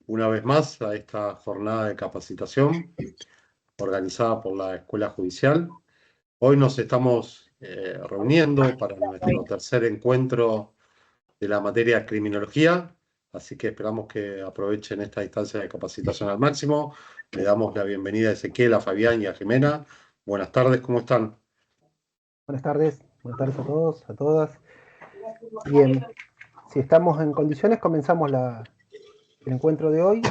una vez más a esta jornada de capacitación organizada por la Escuela Judicial. Hoy nos estamos reuniendo para nuestro tercer encuentro de la materia criminología, así que esperamos que aprovechen esta instancia de capacitación al máximo. Le damos la bienvenida a Ezequiel, a Fabián y a Jimena. Buenas tardes, ¿cómo están? Buenas tardes a todos, a todas. Bien, si estamos en condiciones, comenzamos el encuentro de hoy.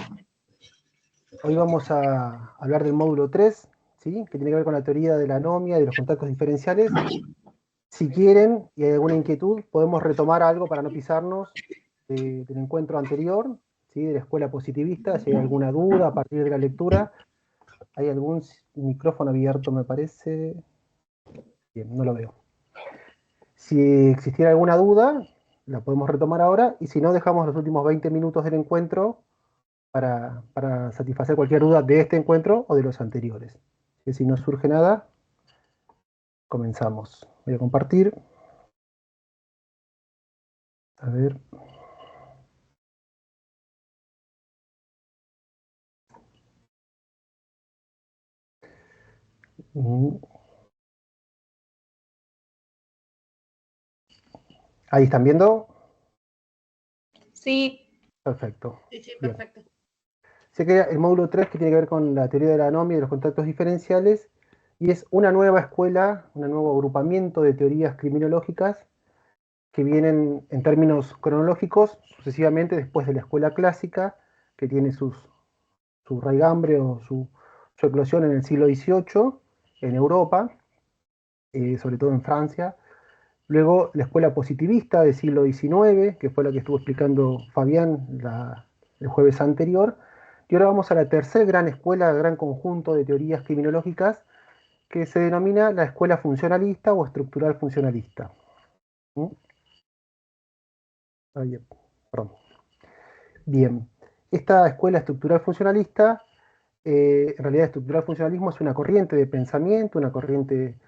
Hoy vamos a hablar del módulo 3, ¿sí? Que tiene que ver con la teoría de la anomia y de los contactos diferenciales. Si quieren y hay alguna inquietud, podemos retomar algo para no pisarnos del encuentro anterior, ¿sí? De la escuela positivista. Si hay alguna duda a partir de la lectura, hay algún micrófono abierto, me parece. Bien, no lo veo. Si existiera alguna duda, la podemos retomar ahora, y si no, dejamos los últimos 20 minutos del encuentro para satisfacer cualquier duda de este encuentro o de los anteriores. Y si no surge nada, comenzamos. Voy a compartir. A ver. ¿Ahí están viendo? Sí. Perfecto. Sí, bien. Perfecto. Se crea el módulo 3, que tiene que ver con la teoría de la anomia y de los contactos diferenciales, y es una nueva escuela, un nuevo agrupamiento de teorías criminológicas que vienen en términos cronológicos sucesivamente después de la escuela clásica, que tiene su raigambre o su eclosión en el siglo XVIII en Europa, sobre todo en Francia. Luego la escuela positivista del siglo XIX, que fue la que estuvo explicando Fabián el jueves anterior. Y ahora vamos a la tercera gran escuela, gran conjunto de teorías criminológicas, que se denomina la escuela funcionalista o estructural funcionalista. Perdón. Bien, esta escuela estructural funcionalista, en realidad estructural funcionalismo es una corriente de pensamiento, una corriente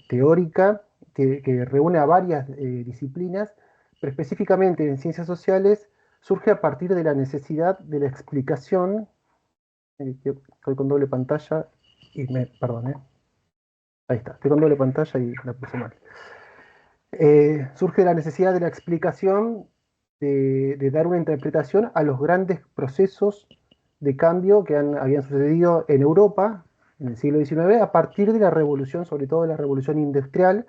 teórica que reúne a varias disciplinas, pero específicamente en ciencias sociales surge a partir de la necesidad de la explicación. Estoy con doble pantalla y perdón, ahí está, estoy con doble pantalla y la puse mal. Surge la necesidad de la explicación, de dar una interpretación a los grandes procesos de cambio que habían sucedido en Europa en el siglo XIX a partir de la revolución, sobre todo de la revolución industrial,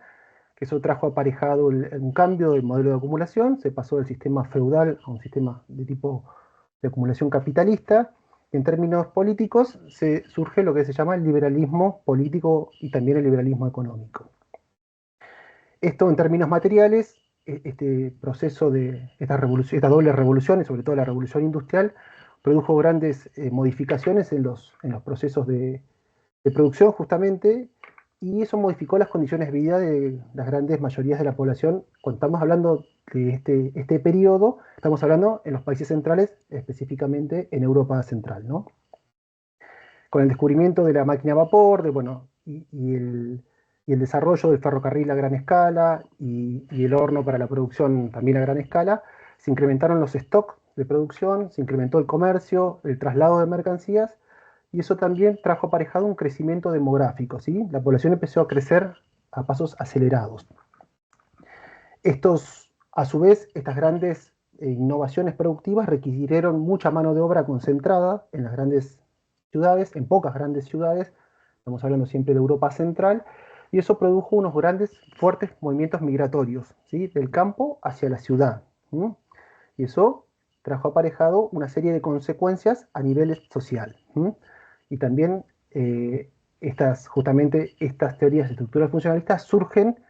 que eso trajo aparejado un cambio del modelo de acumulación. Se pasó del sistema feudal a un sistema de tipo de acumulación capitalista. En términos políticos surge lo que se llama el liberalismo político y también el liberalismo económico. Esto en términos materiales, este proceso de esta doble revolución, y sobre todo la revolución industrial, produjo grandes modificaciones en los procesos de producción justamente, y eso modificó las condiciones de vida de las grandes mayorías de la población. Cuando estamos hablando de este periodo, estamos hablando en los países centrales, específicamente en Europa Central, ¿no? Con el descubrimiento de la máquina a vapor, y el desarrollo del ferrocarril a gran escala y el horno para la producción también a gran escala, se incrementaron los stocks de producción, se incrementó el comercio, el traslado de mercancías, y eso también trajo aparejado un crecimiento demográfico, ¿sí? La población empezó a crecer a pasos acelerados. A su vez, estas grandes innovaciones productivas requirieron mucha mano de obra concentrada en las grandes ciudades, en pocas grandes ciudades. Estamos hablando siempre de Europa Central, y eso produjo unos grandes, fuertes movimientos migratorios, ¿sí? Del campo hacia la ciudad. Y eso trajo aparejado una serie de consecuencias a nivel social. Y también justamente estas teorías de estructuras funcionalistas surgen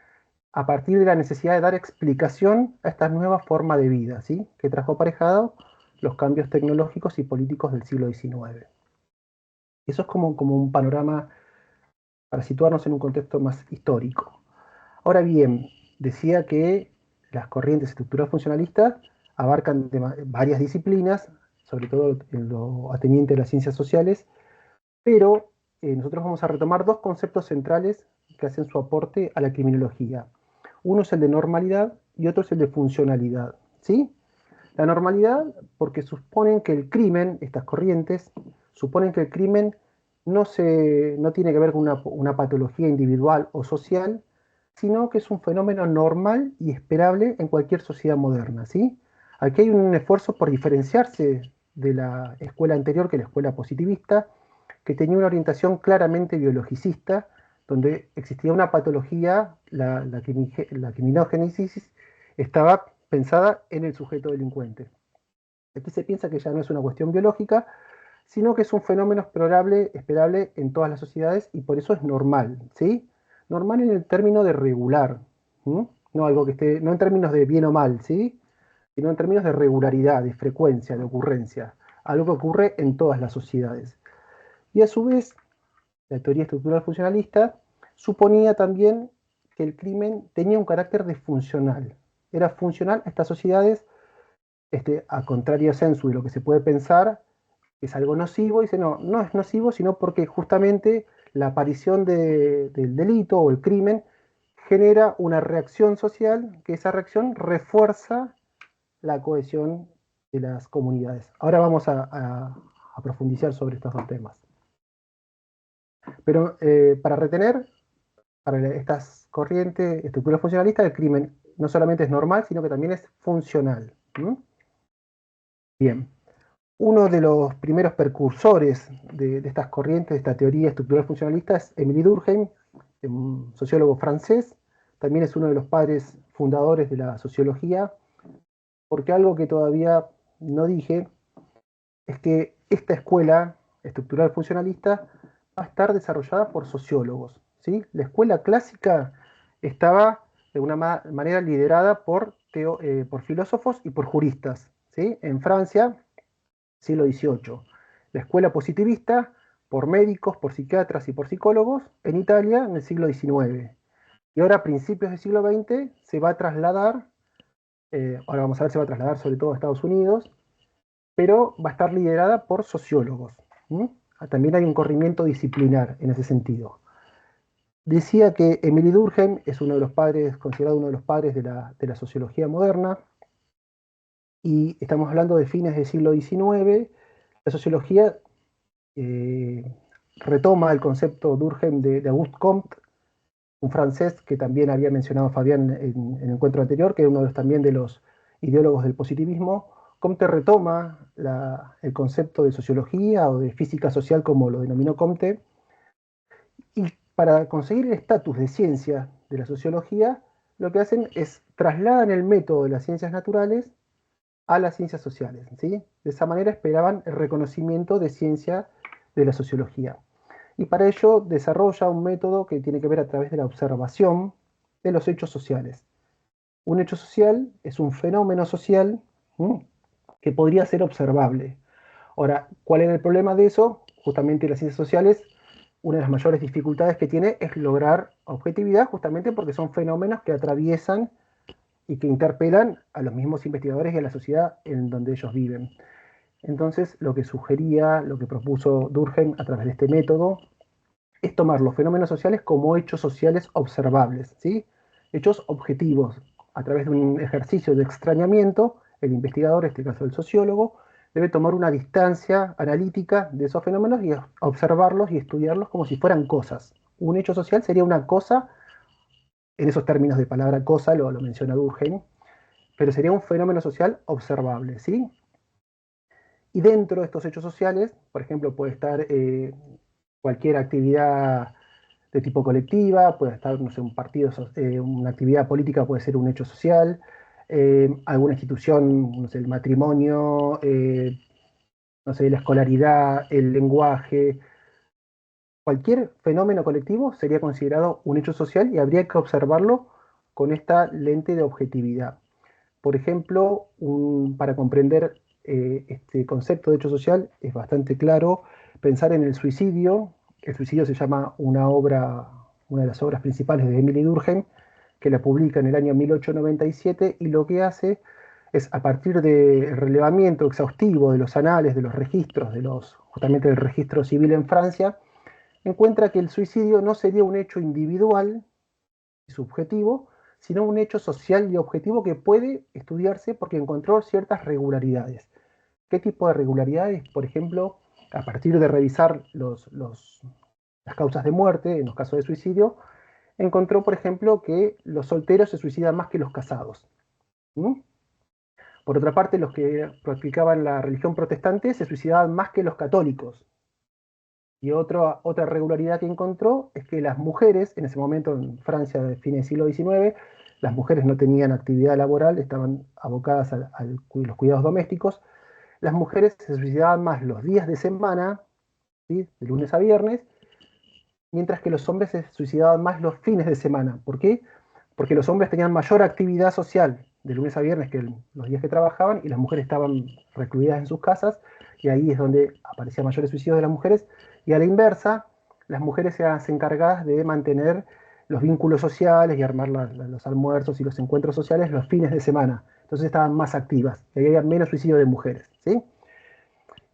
a partir de la necesidad de dar explicación a esta nueva forma de vida, ¿sí? Que trajo aparejado los cambios tecnológicos y políticos del siglo XIX. Eso es como un panorama para situarnos en un contexto más histórico. Ahora bien, decía que las corrientes estructurales funcionalistas abarcan varias disciplinas, sobre todo en lo ateniente a las ciencias sociales, pero nosotros vamos a retomar dos conceptos centrales que hacen su aporte a la criminología. Uno es el de normalidad y otro es el de funcionalidad, ¿sí? La normalidad, porque suponen que el crimen, estas corrientes, suponen que el crimen no tiene que ver con una patología individual o social, sino que es un fenómeno normal y esperable en cualquier sociedad moderna, ¿sí? Aquí hay un esfuerzo por diferenciarse de la escuela anterior, que es la escuela positivista, que tenía una orientación claramente biologicista, donde existía una patología, la criminogénesis estaba pensada en el sujeto delincuente. Aquí se piensa que ya no es una cuestión biológica, sino que es un fenómeno esperable en todas las sociedades y por eso es normal, ¿sí? Normal en el término de regular, ¿sí? No algo que esté, no en términos de bien o mal, ¿sí? Sino en términos de regularidad, de frecuencia, de ocurrencia, algo que ocurre en todas las sociedades. Y a su vez, la teoría estructural funcionalista suponía también que el crimen tenía un carácter disfuncional. Era funcional a estas sociedades, a contrario sensu de lo que se puede pensar, que es algo nocivo, y dice, no, no es nocivo, sino porque justamente la aparición del delito o el crimen genera una reacción social, que esa reacción refuerza la cohesión de las comunidades. Ahora vamos a profundizar sobre estos dos temas. Pero para retener, para estas corrientes, estructuras funcionalistas, el crimen no solamente es normal, sino que también es funcional. ¿Mm? Bien. Uno de los primeros precursores de estas corrientes, de esta teoría estructural funcionalista, es Émile Durkheim, un sociólogo francés. También es uno de los padres fundadores de la sociología, porque algo que todavía no dije es que esta escuela estructural funcionalista va a estar desarrollada por sociólogos, ¿sí? La escuela clásica estaba de una manera liderada por filósofos y por juristas, ¿sí? En Francia, siglo XVIII. La escuela positivista, por médicos, por psiquiatras y por psicólogos, en Italia en el siglo XIX. Y ahora, a principios del siglo XX, se va a trasladar, ahora vamos a ver, se va a trasladar sobre todo a Estados Unidos, pero va a estar liderada por sociólogos. También hay un corrimiento disciplinar en ese sentido. Decía que Émile Durkheim es uno de los padres, considerado uno de los padres de la sociología moderna, y estamos hablando de fines del siglo XIX. La sociología retoma el concepto Durkheim de Auguste Comte, un francés que también había mencionado Fabián en el encuentro anterior, que es uno también de los ideólogos del positivismo. Comte retoma el concepto de sociología o de física social, como lo denominó Comte, y para conseguir el estatus de ciencia de la sociología, lo que hacen es trasladan el método de las ciencias naturales a las ciencias sociales, ¿sí? De esa manera esperaban el reconocimiento de ciencia de la sociología. Y para ello desarrolla un método que tiene que ver a través de la observación de los hechos sociales. Un hecho social es un fenómeno social que podría ser observable. Ahora, ¿cuál es el problema de eso? Justamente las ciencias sociales, una de las mayores dificultades que tiene es lograr objetividad, justamente porque son fenómenos que atraviesan y que interpelan a los mismos investigadores y a la sociedad en donde ellos viven. Entonces, lo que sugería, lo que propuso Durkheim a través de este método, es tomar los fenómenos sociales como hechos sociales observables, ¿sí? Hechos objetivos. A través de un ejercicio de extrañamiento, el investigador, en este caso el sociólogo, debe tomar una distancia analítica de esos fenómenos y observarlos y estudiarlos como si fueran cosas. Un hecho social sería una cosa, en esos términos de palabra cosa, lo menciona Durkheim, pero sería un fenómeno social observable, ¿sí? Y dentro de estos hechos sociales, por ejemplo, puede estar cualquier actividad de tipo colectiva, puede estar, no sé, un partido, una actividad política puede ser un hecho social, alguna institución, no sé, el matrimonio, no sé, la escolaridad, el lenguaje, cualquier fenómeno colectivo sería considerado un hecho social y habría que observarlo con esta lente de objetividad. Por ejemplo, para comprender este concepto de hecho social es bastante claro pensar en el suicidio. El suicidio se llama una de las obras principales de Émile Durkheim, que la publica en el año 1897, y lo que hace es, a partir del relevamiento exhaustivo de los anales, de los registros, justamente del registro civil en Francia, encuentra que el suicidio no sería un hecho individual y subjetivo, sino un hecho social y objetivo que puede estudiarse porque encontró ciertas regularidades. ¿Qué tipo de regularidades? Por ejemplo, a partir de revisar las causas de muerte, en los casos de suicidio, encontró, por ejemplo, que los solteros se suicidan más que los casados. ¿Mm? Por otra parte, los que practicaban la religión protestante se suicidaban más que los católicos. Y otra regularidad que encontró es que las mujeres, en ese momento en Francia de fines del siglo XIX, las mujeres no tenían actividad laboral, estaban abocadas a los cuidados domésticos. Las mujeres se suicidaban más los días de semana, ¿sí?, de lunes a viernes, mientras que los hombres se suicidaban más los fines de semana. ¿Por qué? Porque los hombres tenían mayor actividad social de lunes a viernes que los días que trabajaban, y las mujeres estaban recluidas en sus casas, y ahí es donde aparecían mayores suicidios de las mujeres, y a la inversa, las mujeres eran las encargadas de mantener los vínculos sociales y armar los almuerzos y los encuentros sociales los fines de semana. Entonces estaban más activas, y ahí había menos suicidio de mujeres, ¿sí?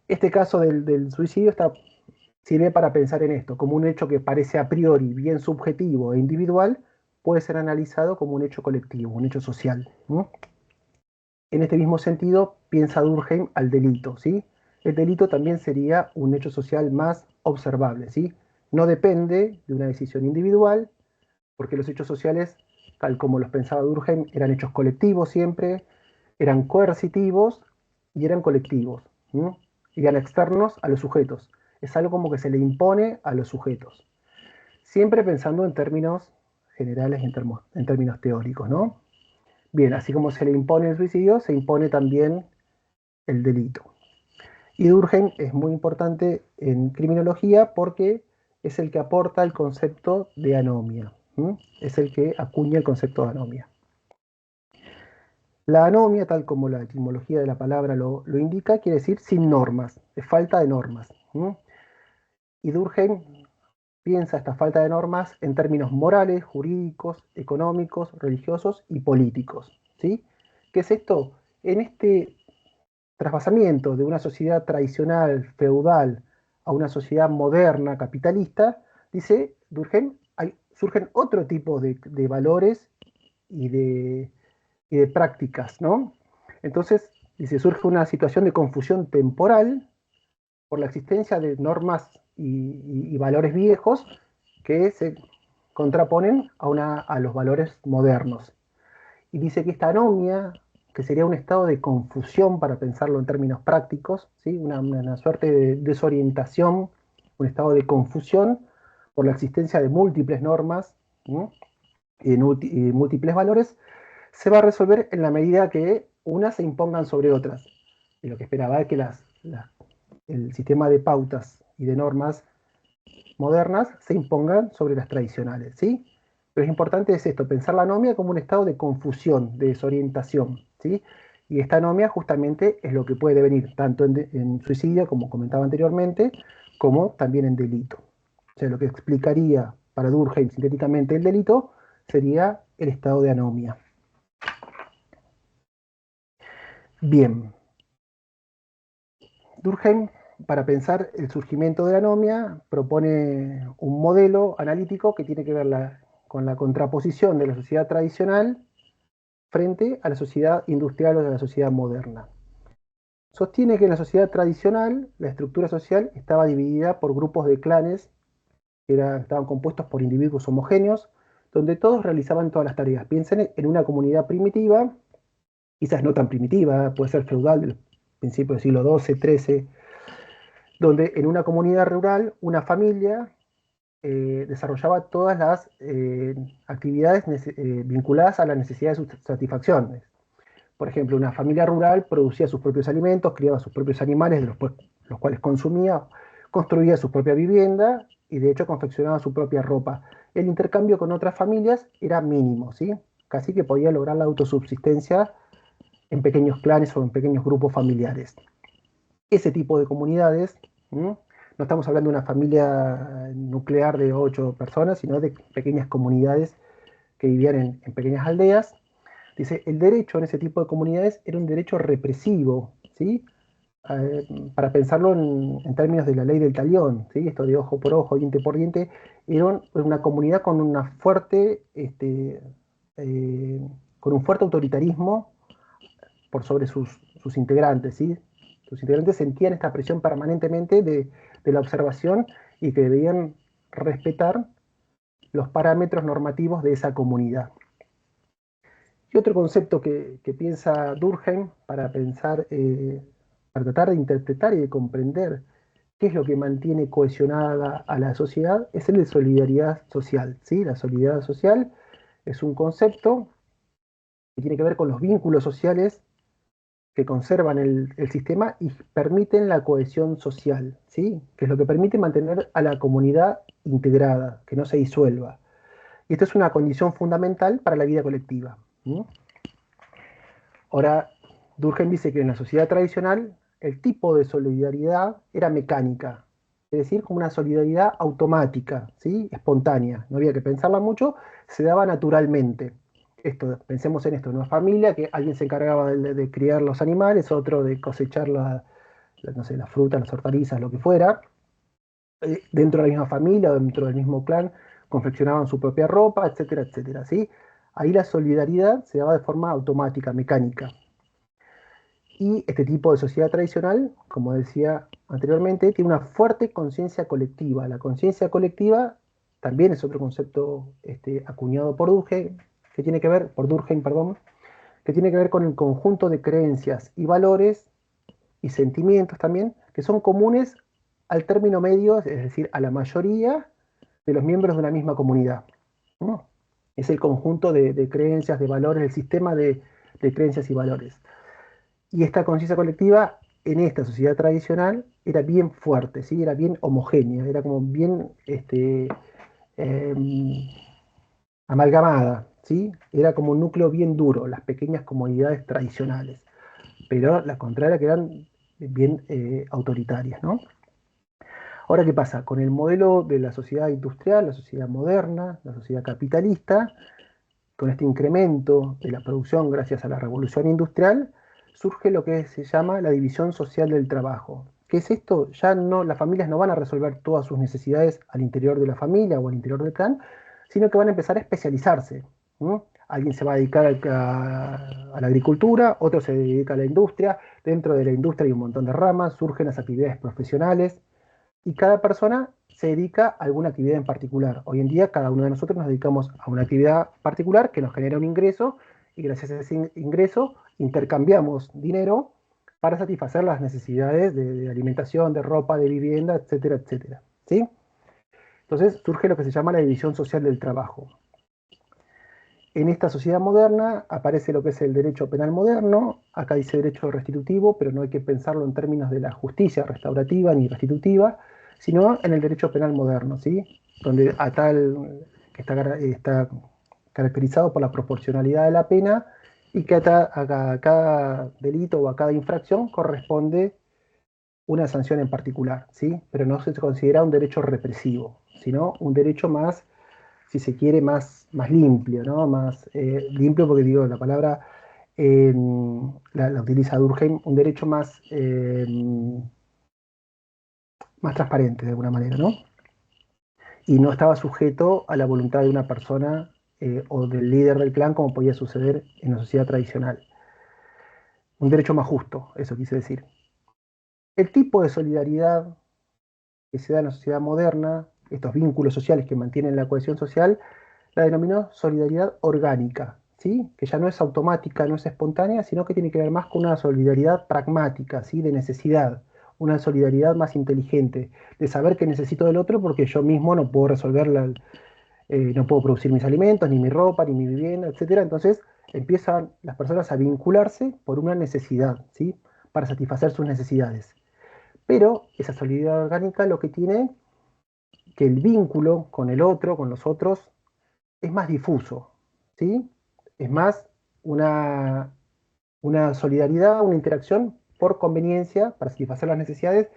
Este caso del suicidio sirve para pensar en esto, como un hecho que parece a priori bien subjetivo e individual, puede ser analizado como un hecho colectivo, un hecho social, ¿no? En este mismo sentido, piensa Durkheim al delito, ¿sí? El delito también sería un hecho social más observable, ¿sí? No depende de una decisión individual, porque los hechos sociales, tal como los pensaba Durkheim, eran hechos colectivos siempre, eran coercitivos y eran colectivos, ¿no? Eran externos a los sujetos. Es algo como que se le impone a los sujetos. Siempre pensando en términos generales, en términos teóricos, ¿no? Bien, así como se le impone el suicidio, se impone también el delito. Y Durkheim es muy importante en criminología porque es el que aporta el concepto de anomia. ¿Mm? Es el que acuña el concepto de anomia. La anomia, tal como la etimología de la palabra lo indica, quiere decir sin normas, es falta de normas. ¿Mm? Y Durkheim piensa esta falta de normas en términos morales, jurídicos, económicos, religiosos y políticos, ¿sí? ¿Qué es esto? En este trasvasamiento de una sociedad tradicional, feudal, a una sociedad moderna, capitalista, dice Durkheim, surgen otro tipo de valores y de prácticas, ¿no? Entonces, dice, surge una situación de confusión temporal por la existencia de normas y valores viejos que se contraponen a los valores modernos. Y dice que esta anomia, que sería un estado de confusión para pensarlo en términos prácticos, ¿sí? Una suerte de desorientación, un estado de confusión por la existencia de múltiples normas, ¿no?, y múltiples valores, se va a resolver en la medida que unas se impongan sobre otras. Y lo que esperaba es que el sistema de pautas y de normas modernas se impongan sobre las tradicionales, ¿sí? Pero es importante es esto, pensar la anomia como un estado de confusión, de desorientación, ¿sí? Y esta anomia justamente es lo que puede venir tanto en suicidio, como comentaba anteriormente, como también en delito. O sea, lo que explicaría para Durkheim sintéticamente el delito sería el estado de anomia. Bien. Durkheim, para pensar el surgimiento de la anomia, propone un modelo analítico que tiene que ver con la contraposición de la sociedad tradicional frente a la sociedad industrial o de la sociedad moderna. Sostiene que en la sociedad tradicional la estructura social estaba dividida por grupos de clanes que estaban compuestos por individuos homogéneos, donde todos realizaban todas las tareas. Piensen en una comunidad primitiva, quizás no tan primitiva, puede ser feudal del principio del siglo XII, XIII, donde en una comunidad rural una familia desarrollaba todas las actividades vinculadas a la necesidad de su satisfacción. Por ejemplo, una familia rural producía sus propios alimentos, criaba sus propios animales, de los cuales consumía, construía su propia vivienda y de hecho confeccionaba su propia ropa. El intercambio con otras familias era mínimo, ¿sí? Casi que podía lograr la autosubsistencia en pequeños clanes o en pequeños grupos familiares. Ese tipo de comunidades, no estamos hablando de una familia nuclear de 8 personas, sino de pequeñas comunidades que vivían en pequeñas aldeas. Dice, el derecho en ese tipo de comunidades era un derecho represivo, ¿sí? Para pensarlo en términos de la ley del talión, ¿sí? Esto de ojo por ojo, diente por diente, era una comunidad con una fuerte con un fuerte autoritarismo por sobre sus integrantes, ¿sí? Sus integrantes sentían esta presión permanentemente de la observación y que debían respetar los parámetros normativos de esa comunidad. Y otro concepto que piensa Durkheim para pensar, para tratar de interpretar y de comprender qué es lo que mantiene cohesionada a la sociedad, es el de solidaridad social, ¿sí? La solidaridad social es un concepto que tiene que ver con los vínculos sociales que conservan el sistema y permiten la cohesión social, ¿sí? Que es lo que permite mantener a la comunidad integrada, que no se disuelva. Y esto es una condición fundamental para la vida colectiva, ¿sí? Ahora, Durkheim dice que en la sociedad tradicional el tipo de solidaridad era mecánica, es decir, como una solidaridad automática, ¿sí? Espontánea, no había que pensarla mucho, se daba naturalmente. Esto, pensemos en esto, en una familia que alguien se encargaba de criar los animales, otro de cosechar no sé, las frutas, las hortalizas, lo que fuera, dentro de la misma familia, dentro del mismo clan, confeccionaban su propia ropa, etcétera, etcétera, ¿sí? Ahí la solidaridad se daba de forma automática, mecánica. Y este tipo de sociedad tradicional, como decía anteriormente, tiene una fuerte conciencia colectiva. La conciencia colectiva también es otro concepto acuñado por Durkheim, que tiene que ver, por Durkheim, perdón, que tiene que ver con el conjunto de creencias y valores y sentimientos también, que son comunes al término medio, es decir, a la mayoría de los miembros de una misma comunidad, ¿no? Es el conjunto de creencias, de valores, el sistema de creencias y valores. Y esta conciencia colectiva en esta sociedad tradicional era bien fuerte, ¿sí? Era bien homogénea, era como bien eh, amalgamada, ¿sí? Era como un núcleo bien duro, las pequeñas comunidades tradicionales, pero las contrarias que eran bien autoritarias, ¿no? Ahora, ¿qué pasa? Con el modelo de la sociedad industrial, la sociedad moderna, la sociedad capitalista, con este incremento de la producción gracias a la revolución industrial, surge lo que se llama la división social del trabajo. ¿Qué es esto? Ya no, las familias no van a resolver todas sus necesidades al interior de la familia o al interior del clan, sino que van a empezar a especializarse, ¿no? Alguien se va a dedicar a la agricultura, otro se dedica a la industria, dentro de la industria hay un montón de ramas, surgen las actividades profesionales, y cada persona se dedica a alguna actividad en particular. Hoy en día cada uno de nosotros nos dedicamos a una actividad particular que nos genera un ingreso y gracias a ese ingreso intercambiamos dinero para satisfacer las necesidades de alimentación, de ropa, de vivienda, etcétera, etcétera. ¿Sí? Entonces surge lo que se llama la división social del trabajo. En esta sociedad moderna aparece lo que es el derecho penal moderno, acá dice derecho restitutivo, pero no hay que pensarlo en términos de la justicia restaurativa ni restitutiva, sino en el derecho penal moderno, ¿sí? Donde a tal que está caracterizado por la proporcionalidad de la pena y que a cada delito o a cada infracción corresponde una sanción en particular, ¿sí? Pero no se considera un derecho represivo, sino un derecho más, si se quiere, más limpio, ¿no? Más limpio porque digo, la palabra la utiliza Durkheim, un derecho más transparente de alguna manera, ¿no? Y no estaba sujeto a la voluntad de una persona o del líder del clan como podía suceder en la sociedad tradicional. Un derecho más justo, eso quise decir. El tipo de solidaridad que se da en la sociedad moderna, estos vínculos sociales que mantienen la cohesión social, la denominó solidaridad orgánica, ¿sí? Que ya no es automática, no es espontánea, sino que tiene que ver más con una solidaridad pragmática, ¿sí? De necesidad, una solidaridad más inteligente, de saber que necesito del otro porque yo mismo no puedo resolverla, no puedo producir mis alimentos, ni mi ropa, ni mi vivienda, etcétera. Entonces empiezan las personas a vincularse por una necesidad, ¿sí? Para satisfacer sus necesidades. Pero esa solidaridad orgánica lo que tiene que el vínculo con el otro, con los otros, es más difuso, ¿sí? Es más una, una solidaridad, una interacción por conveniencia, para satisfacer las necesidades,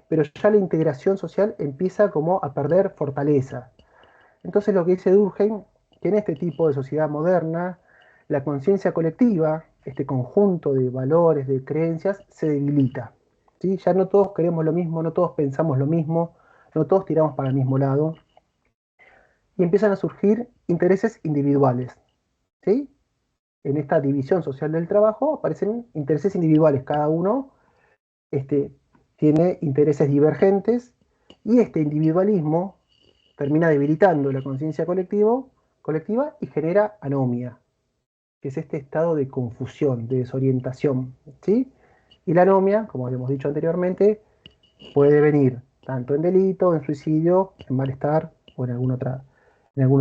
pero ya la integración social empieza como a perder fortaleza. Entonces lo que dice Durkheim, que en este tipo de sociedad moderna, la conciencia colectiva, este conjunto de valores, de creencias, se debilita, ¿sí? Ya no todos queremos lo mismo, no todos pensamos lo mismo, no todos tiramos para el mismo lado, y empiezan a surgir intereses individuales. ¿sí? En esta división social del trabajo aparecen intereses individuales, cada uno tiene intereses divergentes, y este individualismo termina debilitando la conciencia colectiva y genera anomia, que es este estado de confusión, de desorientación, ¿sí? Y la anomia, como habíamos dicho anteriormente, puede venir tanto en delito, en suicidio, en malestar o en algún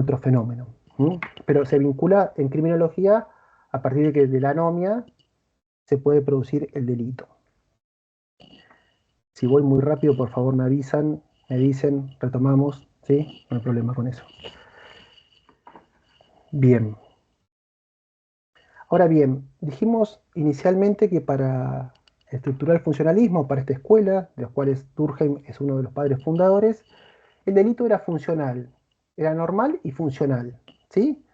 otro fenómeno. Pero se vincula en criminología a partir de que de la anomia se puede producir el delito. Si voy muy rápido, por favor me avisan, me dicen, retomamos, ¿sí? No hay problema con eso. Bien. Ahora bien, dijimos inicialmente que para estructurar el funcionalismo, para esta escuela, de los cuales Durkheim es uno de los padres fundadores, el delito era funcional, era normal y funcional, ¿sí?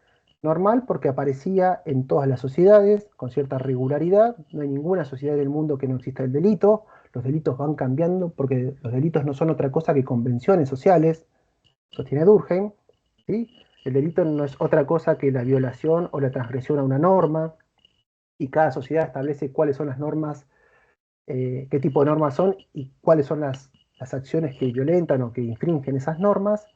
Normal porque aparecía en todas las sociedades con cierta regularidad, no hay ninguna sociedad del mundo que no exista el delito, los delitos van cambiando porque los delitos no son otra cosa que convenciones sociales, sostiene Durkheim, ¿sí? El delito no es otra cosa que la violación o la transgresión a una norma, y cada sociedad establece cuáles son las normas, qué tipo de normas son y cuáles son las acciones que violentan o que infringen esas normas.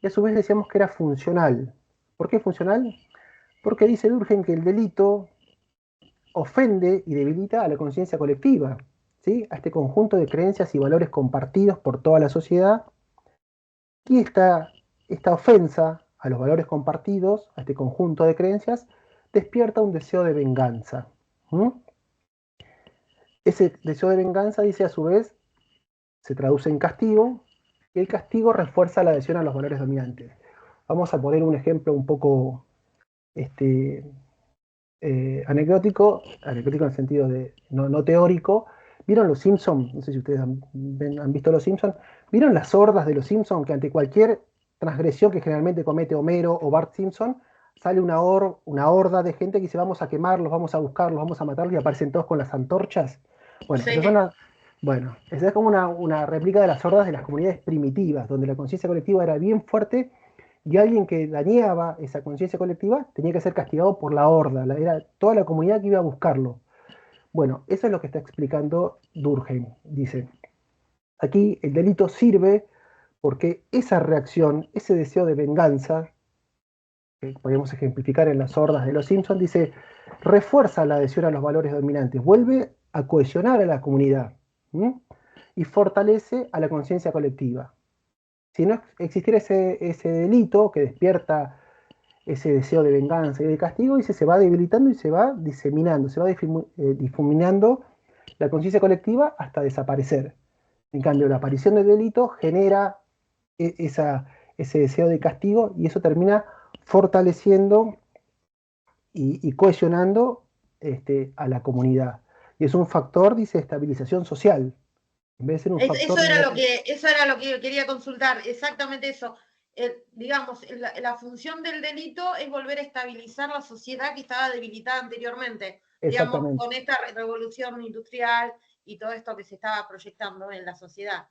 Y a su vez decíamos que era funcional. ¿Por qué funcional? Porque dice Durkheim que el delito ofende y debilita a la conciencia colectiva, ¿sí? A este conjunto de creencias y valores compartidos por toda la sociedad. Y esta ofensa a los valores compartidos, a este conjunto de creencias, despierta un deseo de venganza. Ese deseo de venganza, dice a su vez, se traduce en castigo, y el castigo refuerza la adhesión a los valores dominantes. Vamos a poner un ejemplo un poco anecdótico en el sentido de no teórico. ¿Vieron los Simpsons? No sé si ustedes han visto los Simpsons. ¿Vieron las hordas de los Simpsons que ante cualquier transgresión que generalmente comete Homero o Bart Simpson, sale una horda de gente que dice vamos a quemarlos, vamos a buscarlos, vamos a matarlos y aparecen todos con las antorchas? Bueno, Sí. esa es como una réplica de las hordas de las comunidades primitivas, donde la conciencia colectiva era bien fuerte y alguien que dañaba esa conciencia colectiva tenía que ser castigado por la horda, era toda la comunidad que iba a buscarlo. Bueno, eso es lo que está explicando Durkheim. Dice, aquí el delito sirve porque esa reacción, ese deseo de venganza, que podemos ejemplificar en las hordas de los Simpsons, dice, refuerza la adhesión a los valores dominantes, vuelve a cohesionar a la comunidad, ¿sí? Y fortalece a la conciencia colectiva. Si no existiera ese delito que despierta ese deseo de venganza y de castigo, dice, se va debilitando y se va diseminando, se va difuminando la conciencia colectiva hasta desaparecer. En cambio, la aparición del delito genera ese deseo de castigo y eso termina fortaleciendo y cohesionando a la comunidad. Y es un factor, dice, de estabilización social. En vez de ser un factor Eso era lo que quería consultar, exactamente eso. Digamos, la función del delito es volver a estabilizar la sociedad que estaba debilitada anteriormente, digamos, con esta revolución industrial y todo esto que se estaba proyectando en la sociedad.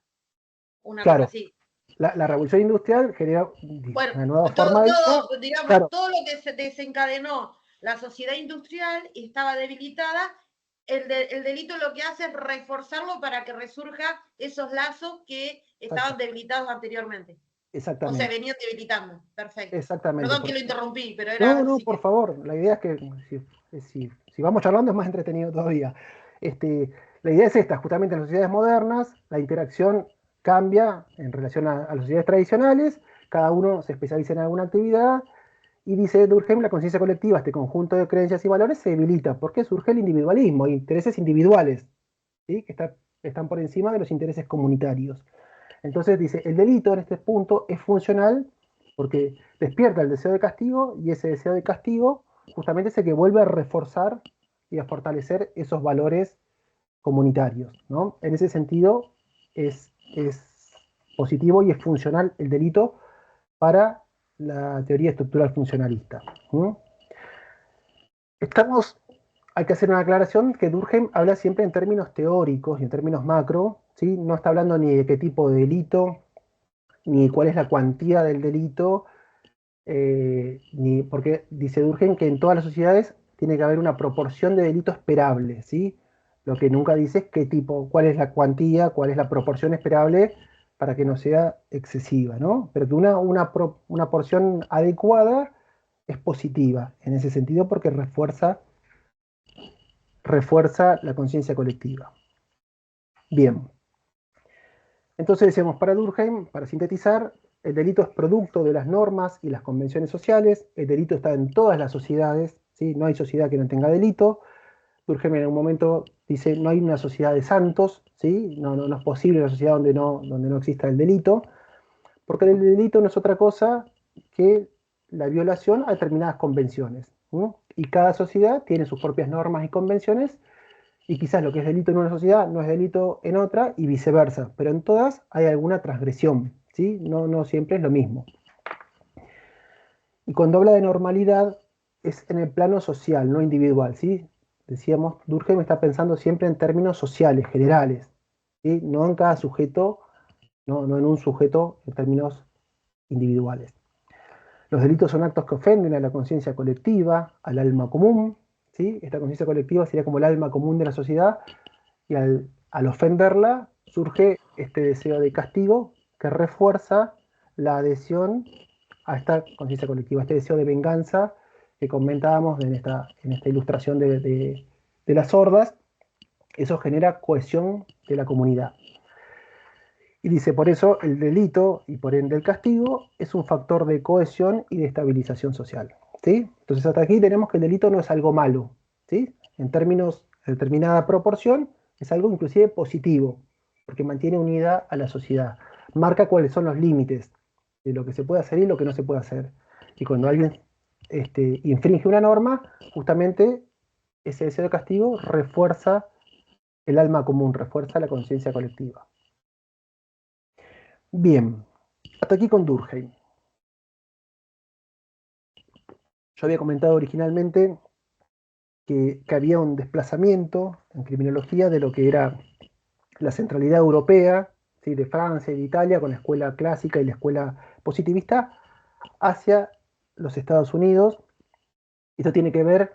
Una cosa así. La revolución industrial genera una nueva forma de vida. Digamos, todo lo que se desencadenó la sociedad industrial y estaba debilitada, el delito lo que hace es reforzarlo para que resurja esos lazos que estaban debilitados anteriormente. Exactamente. O sea, venían debilitando. Perfecto. Exactamente. Perdón que lo interrumpí, pero era... No, por favor. La idea es que si vamos charlando es más entretenido todavía. La idea es esta, justamente en las sociedades modernas, la interacción cambia en relación a las sociedades tradicionales, cada uno se especializa en alguna actividad, y dice Durkheim, la conciencia colectiva, este conjunto de creencias y valores se debilita, porque surge el individualismo, intereses individuales, ¿sí? Que están por encima de los intereses comunitarios. Entonces dice, el delito en este punto es funcional porque despierta el deseo de castigo y ese deseo de castigo justamente es el que vuelve a reforzar y a fortalecer esos valores comunitarios, ¿no? En ese sentido es positivo y es funcional el delito para la teoría estructural funcionalista. Hay que hacer una aclaración que Durkheim habla siempre en términos teóricos y en términos macro, ¿sí? No está hablando ni de qué tipo de delito, ni cuál es la cuantía del delito, porque dice Durkheim que en todas las sociedades tiene que haber una proporción de delito esperable, ¿sí? Lo que nunca dice es qué tipo, cuál es la cuantía, cuál es la proporción esperable para que no sea excesiva, ¿no? Pero que una porción adecuada es positiva en ese sentido porque refuerza la conciencia colectiva. Bien. Entonces decíamos, para Durkheim, para sintetizar, el delito es producto de las normas y las convenciones sociales, el delito está en todas las sociedades, ¿sí? No hay sociedad que no tenga delito. Durkheim en un momento dice, no hay una sociedad de santos, ¿sí? No es posible una sociedad donde no exista el delito, porque el delito no es otra cosa que la violación a determinadas convenciones, ¿sí? Y cada sociedad tiene sus propias normas y convenciones, y quizás lo que es delito en una sociedad no es delito en otra y viceversa, pero en todas hay alguna transgresión, ¿sí? No siempre es lo mismo. Y cuando habla de normalidad es en el plano social, no individual, ¿sí? Decíamos, Durkheim está pensando siempre en términos sociales, generales, ¿sí? No en cada sujeto, no en un sujeto en términos individuales. Los delitos son actos que ofenden a la conciencia colectiva, al alma común, ¿sí? Esta conciencia colectiva sería como el alma común de la sociedad, y al ofenderla surge este deseo de castigo que refuerza la adhesión a esta conciencia colectiva, este deseo de venganza que comentábamos en esta ilustración de las hordas. Eso genera cohesión de la comunidad. Y dice, por eso el delito y por ende el castigo es un factor de cohesión y de estabilización social, ¿sí? Entonces hasta aquí tenemos que el delito no es algo malo, ¿sí? En términos de determinada proporción es algo inclusive positivo, porque mantiene unida a la sociedad, marca cuáles son los límites de lo que se puede hacer y lo que no se puede hacer. Y cuando alguien infringe una norma, justamente ese deseo de castigo refuerza el alma común, refuerza la conciencia colectiva. Bien, hasta aquí con Durkheim. Yo había comentado originalmente que había un desplazamiento en criminología de lo que era la centralidad europea, ¿sí? De Francia y de Italia, con la escuela clásica y la escuela positivista, hacia los Estados Unidos. Esto tiene que ver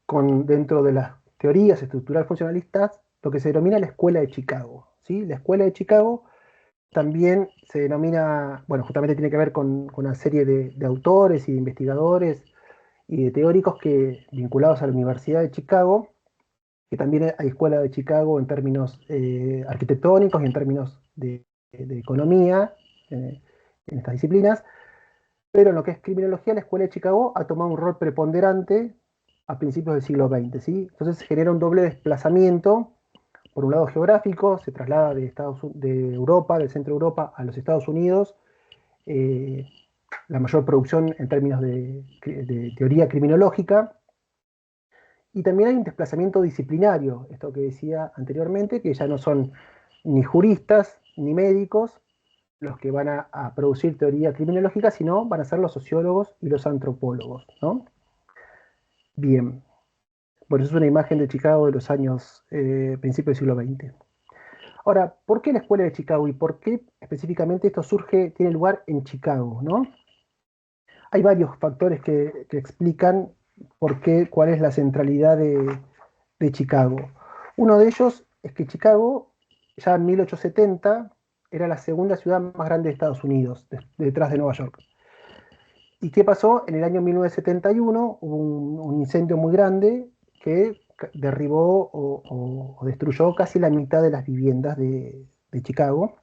con, dentro de las teorías estructurales funcionalistas, lo que se denomina la escuela de Chicago, ¿sí? La escuela de Chicago también se denomina, bueno, justamente tiene que ver con una serie de autores y de investigadores y de teóricos vinculados a la Universidad de Chicago, que también hay escuela de Chicago en términos arquitectónicos y en términos de economía, en estas disciplinas, pero en lo que es criminología, la escuela de Chicago ha tomado un rol preponderante a principios del siglo XX, ¿sí? Entonces se genera un doble desplazamiento, por un lado geográfico, se traslada de Europa, del centro de Europa, a los Estados Unidos, la mayor producción en términos de teoría criminológica, y también hay un desplazamiento disciplinario, esto que decía anteriormente, que ya no son ni juristas ni médicos los que van a producir teoría criminológica, sino van a ser los sociólogos y los antropólogos, ¿no? Bien, bueno, eso es una imagen de Chicago de los años principios del siglo XX. Ahora, ¿por qué la escuela de Chicago y por qué específicamente esto tiene lugar en Chicago, ¿no? Hay varios factores que explican cuál es la centralidad de Chicago. Uno de ellos es que Chicago, ya en 1870, era la segunda ciudad más grande de Estados Unidos, detrás de Nueva York. ¿Y qué pasó? En el año 1971 hubo un incendio muy grande que derribó o destruyó casi la mitad de las viviendas de Chicago.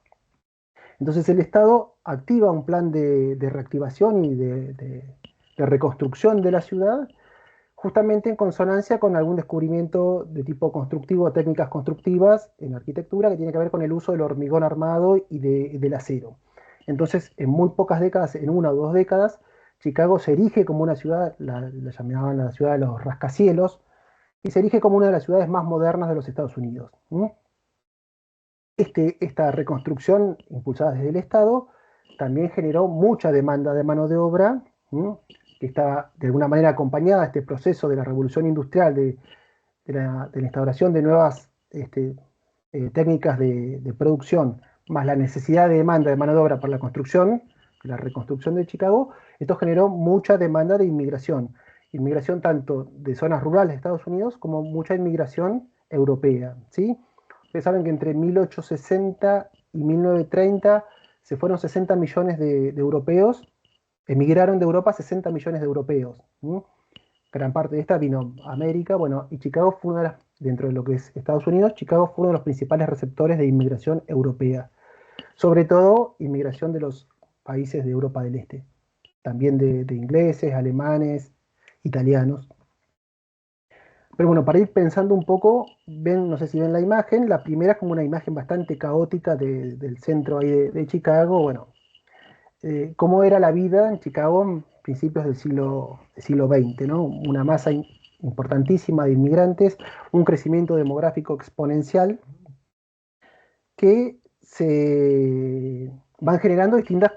Entonces el Estado activa un plan de reactivación y de reconstrucción de la ciudad, justamente en consonancia con algún descubrimiento de tipo constructivo, técnicas constructivas en arquitectura que tiene que ver con el uso del hormigón armado y del acero. Entonces, en muy pocas décadas, en 1 o 2 décadas, Chicago se erige como una ciudad, la llamaban la ciudad de los rascacielos, y se erige como una de las ciudades más modernas de los Estados Unidos. Esta reconstrucción impulsada desde el Estado también generó mucha demanda de mano de obra, que está de alguna manera acompañada a este proceso de la revolución industrial, de la instauración de nuevas técnicas de producción, más la necesidad de demanda de mano de obra para la construcción, la reconstrucción de Chicago, esto generó mucha demanda de inmigración. Inmigración tanto de zonas rurales de Estados Unidos como mucha inmigración europea, ¿sí? Ustedes saben que entre 1860 y 1930 se fueron 60 millones de europeos, emigraron de Europa 60 millones de europeos. ¿Sí? Gran parte de esta vino a América, bueno, y Chicago fue una de las, dentro de lo que es Estados Unidos, Chicago fue uno de los principales receptores de inmigración europea, sobre todo inmigración de los países de Europa del Este, también de ingleses, alemanes, italianos. Pero bueno, para ir pensando un poco, ven, no sé si ven la imagen, la primera es como una imagen bastante caótica del centro ahí de Chicago, bueno, cómo era la vida en Chicago en principios del siglo XX, ¿no? Una masa importantísima de inmigrantes, un crecimiento demográfico exponencial que se van generando distintas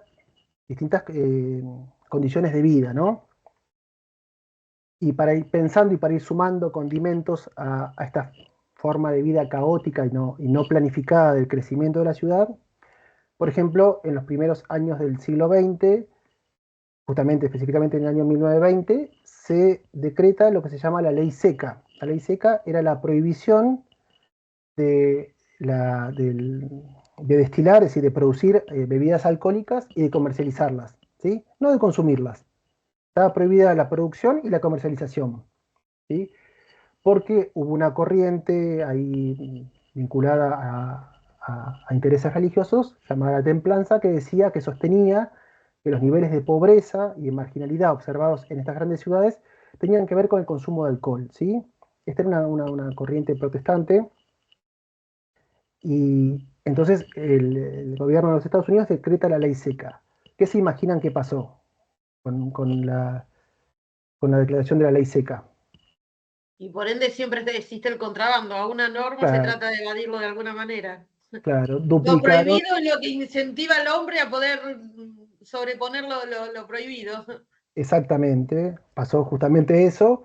condiciones de vida, ¿no? Y para ir pensando y para ir sumando condimentos a esta forma de vida caótica y no planificada del crecimiento de la ciudad, por ejemplo, en los primeros años del siglo XX, justamente específicamente en el año 1920, se decreta lo que se llama la ley seca. La ley seca era la prohibición de destilar, es decir, de producir bebidas alcohólicas y de comercializarlas, ¿sí? No de consumirlas. Estaba prohibida la producción y la comercialización, ¿sí? Porque hubo una corriente ahí vinculada a intereses religiosos, llamada templanza, que decía, que sostenía que los niveles de pobreza y de marginalidad observados en estas grandes ciudades tenían que ver con el consumo de alcohol, ¿sí? Esta era una corriente protestante, y entonces el gobierno de los Estados Unidos decreta la ley seca. ¿Qué se imaginan que pasó con la declaración de la ley seca? Y por ende siempre existe el contrabando. A una norma se trata de evadirlo de alguna manera. Claro, Lo prohibido es lo que incentiva al hombre a poder sobreponer lo prohibido. Exactamente, pasó justamente eso.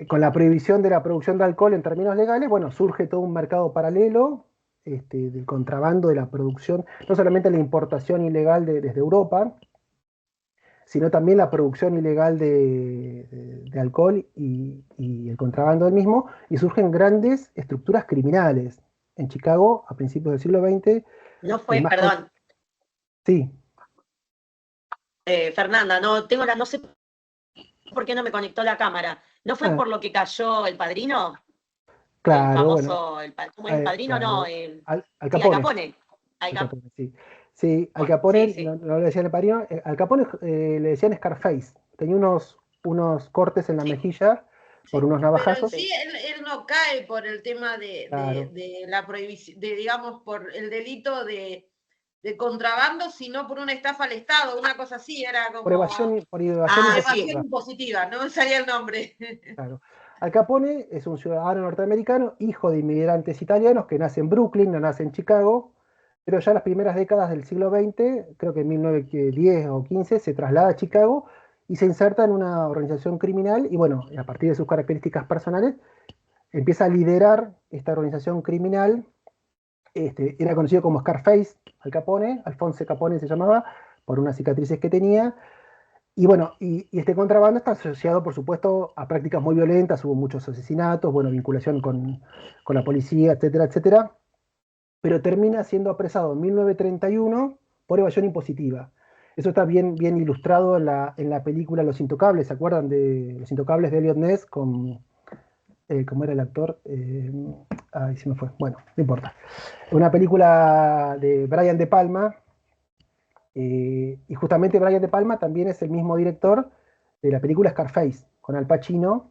Con la prohibición de la producción de alcohol en términos legales, bueno, surge todo un mercado paralelo del contrabando, de la producción, no solamente la importación ilegal desde Europa, sino también la producción ilegal de alcohol y el contrabando del mismo, y surgen grandes estructuras criminales. En Chicago, a principios del siglo XX... No fue, perdón. Sí. Fernanda, no sé por qué no me conectó la cámara. ¿No fue por lo que cayó El Padrino? Claro, el famoso, bueno, ¿cómo es El Padrino? Claro. No, Al Capone. Al Capone. Sí. Sí, Al Capone, sí. No le decían El Padrino, Al Capone le decían Scarface. Tenía unos cortes en la mejilla por unos navajazos. Pero sí, él no cae por el tema de la prohibición, digamos, por el delito de contrabando, sino por una estafa al Estado, una cosa así, era como... Por evasión impositiva, no me salía el nombre. Claro. Al Capone es un ciudadano norteamericano, hijo de inmigrantes italianos que nace en Brooklyn, no nace en Chicago, pero ya en las primeras décadas del siglo XX, creo que en 1910 o 15, se traslada a Chicago y se inserta en una organización criminal, y bueno, a partir de sus características personales, empieza a liderar esta organización criminal. Era conocido como Scarface, Al Capone, Alphonse Capone se llamaba, por unas cicatrices que tenía. Y bueno, y este contrabando está asociado, por supuesto, a prácticas muy violentas, hubo muchos asesinatos, bueno, vinculación con la policía, etcétera, etcétera, pero termina siendo apresado en 1931 por evasión impositiva. Eso está bien ilustrado en la película Los Intocables, ¿se acuerdan de Los Intocables de Elliot Ness con... ¿cómo era el actor? Ahí se me fue, bueno, no importa. Una película de Brian De Palma, y justamente Brian De Palma también es el mismo director de la película Scarface, con Al Pacino,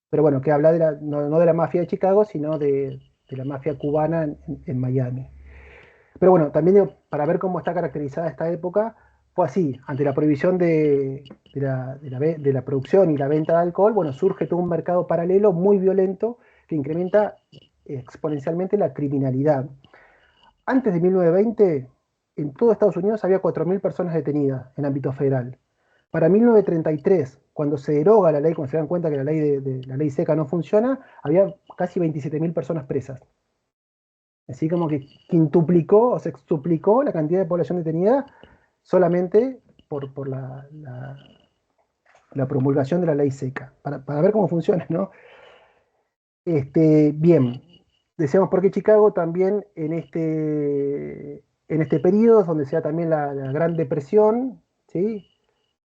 pero bueno, que habla no de la mafia de Chicago, sino de la mafia cubana en Miami. Pero bueno, también para ver cómo está caracterizada esta época, fue así, ante la prohibición de la producción y la venta de alcohol, bueno, surge todo un mercado paralelo muy violento que incrementa exponencialmente la criminalidad. Antes de 1920, en todo Estados Unidos había 4.000 personas detenidas en ámbito federal. Para 1933, cuando se deroga la ley, cuando se dan cuenta que la ley seca no funciona, había casi 27.000 personas presas. Así como que quintuplicó o sextuplicó la cantidad de población detenida solamente por la promulgación de la ley seca, para ver cómo funciona, ¿no? Bien, decíamos porque Chicago también en este periodo es donde se da también la Gran Depresión, ¿sí?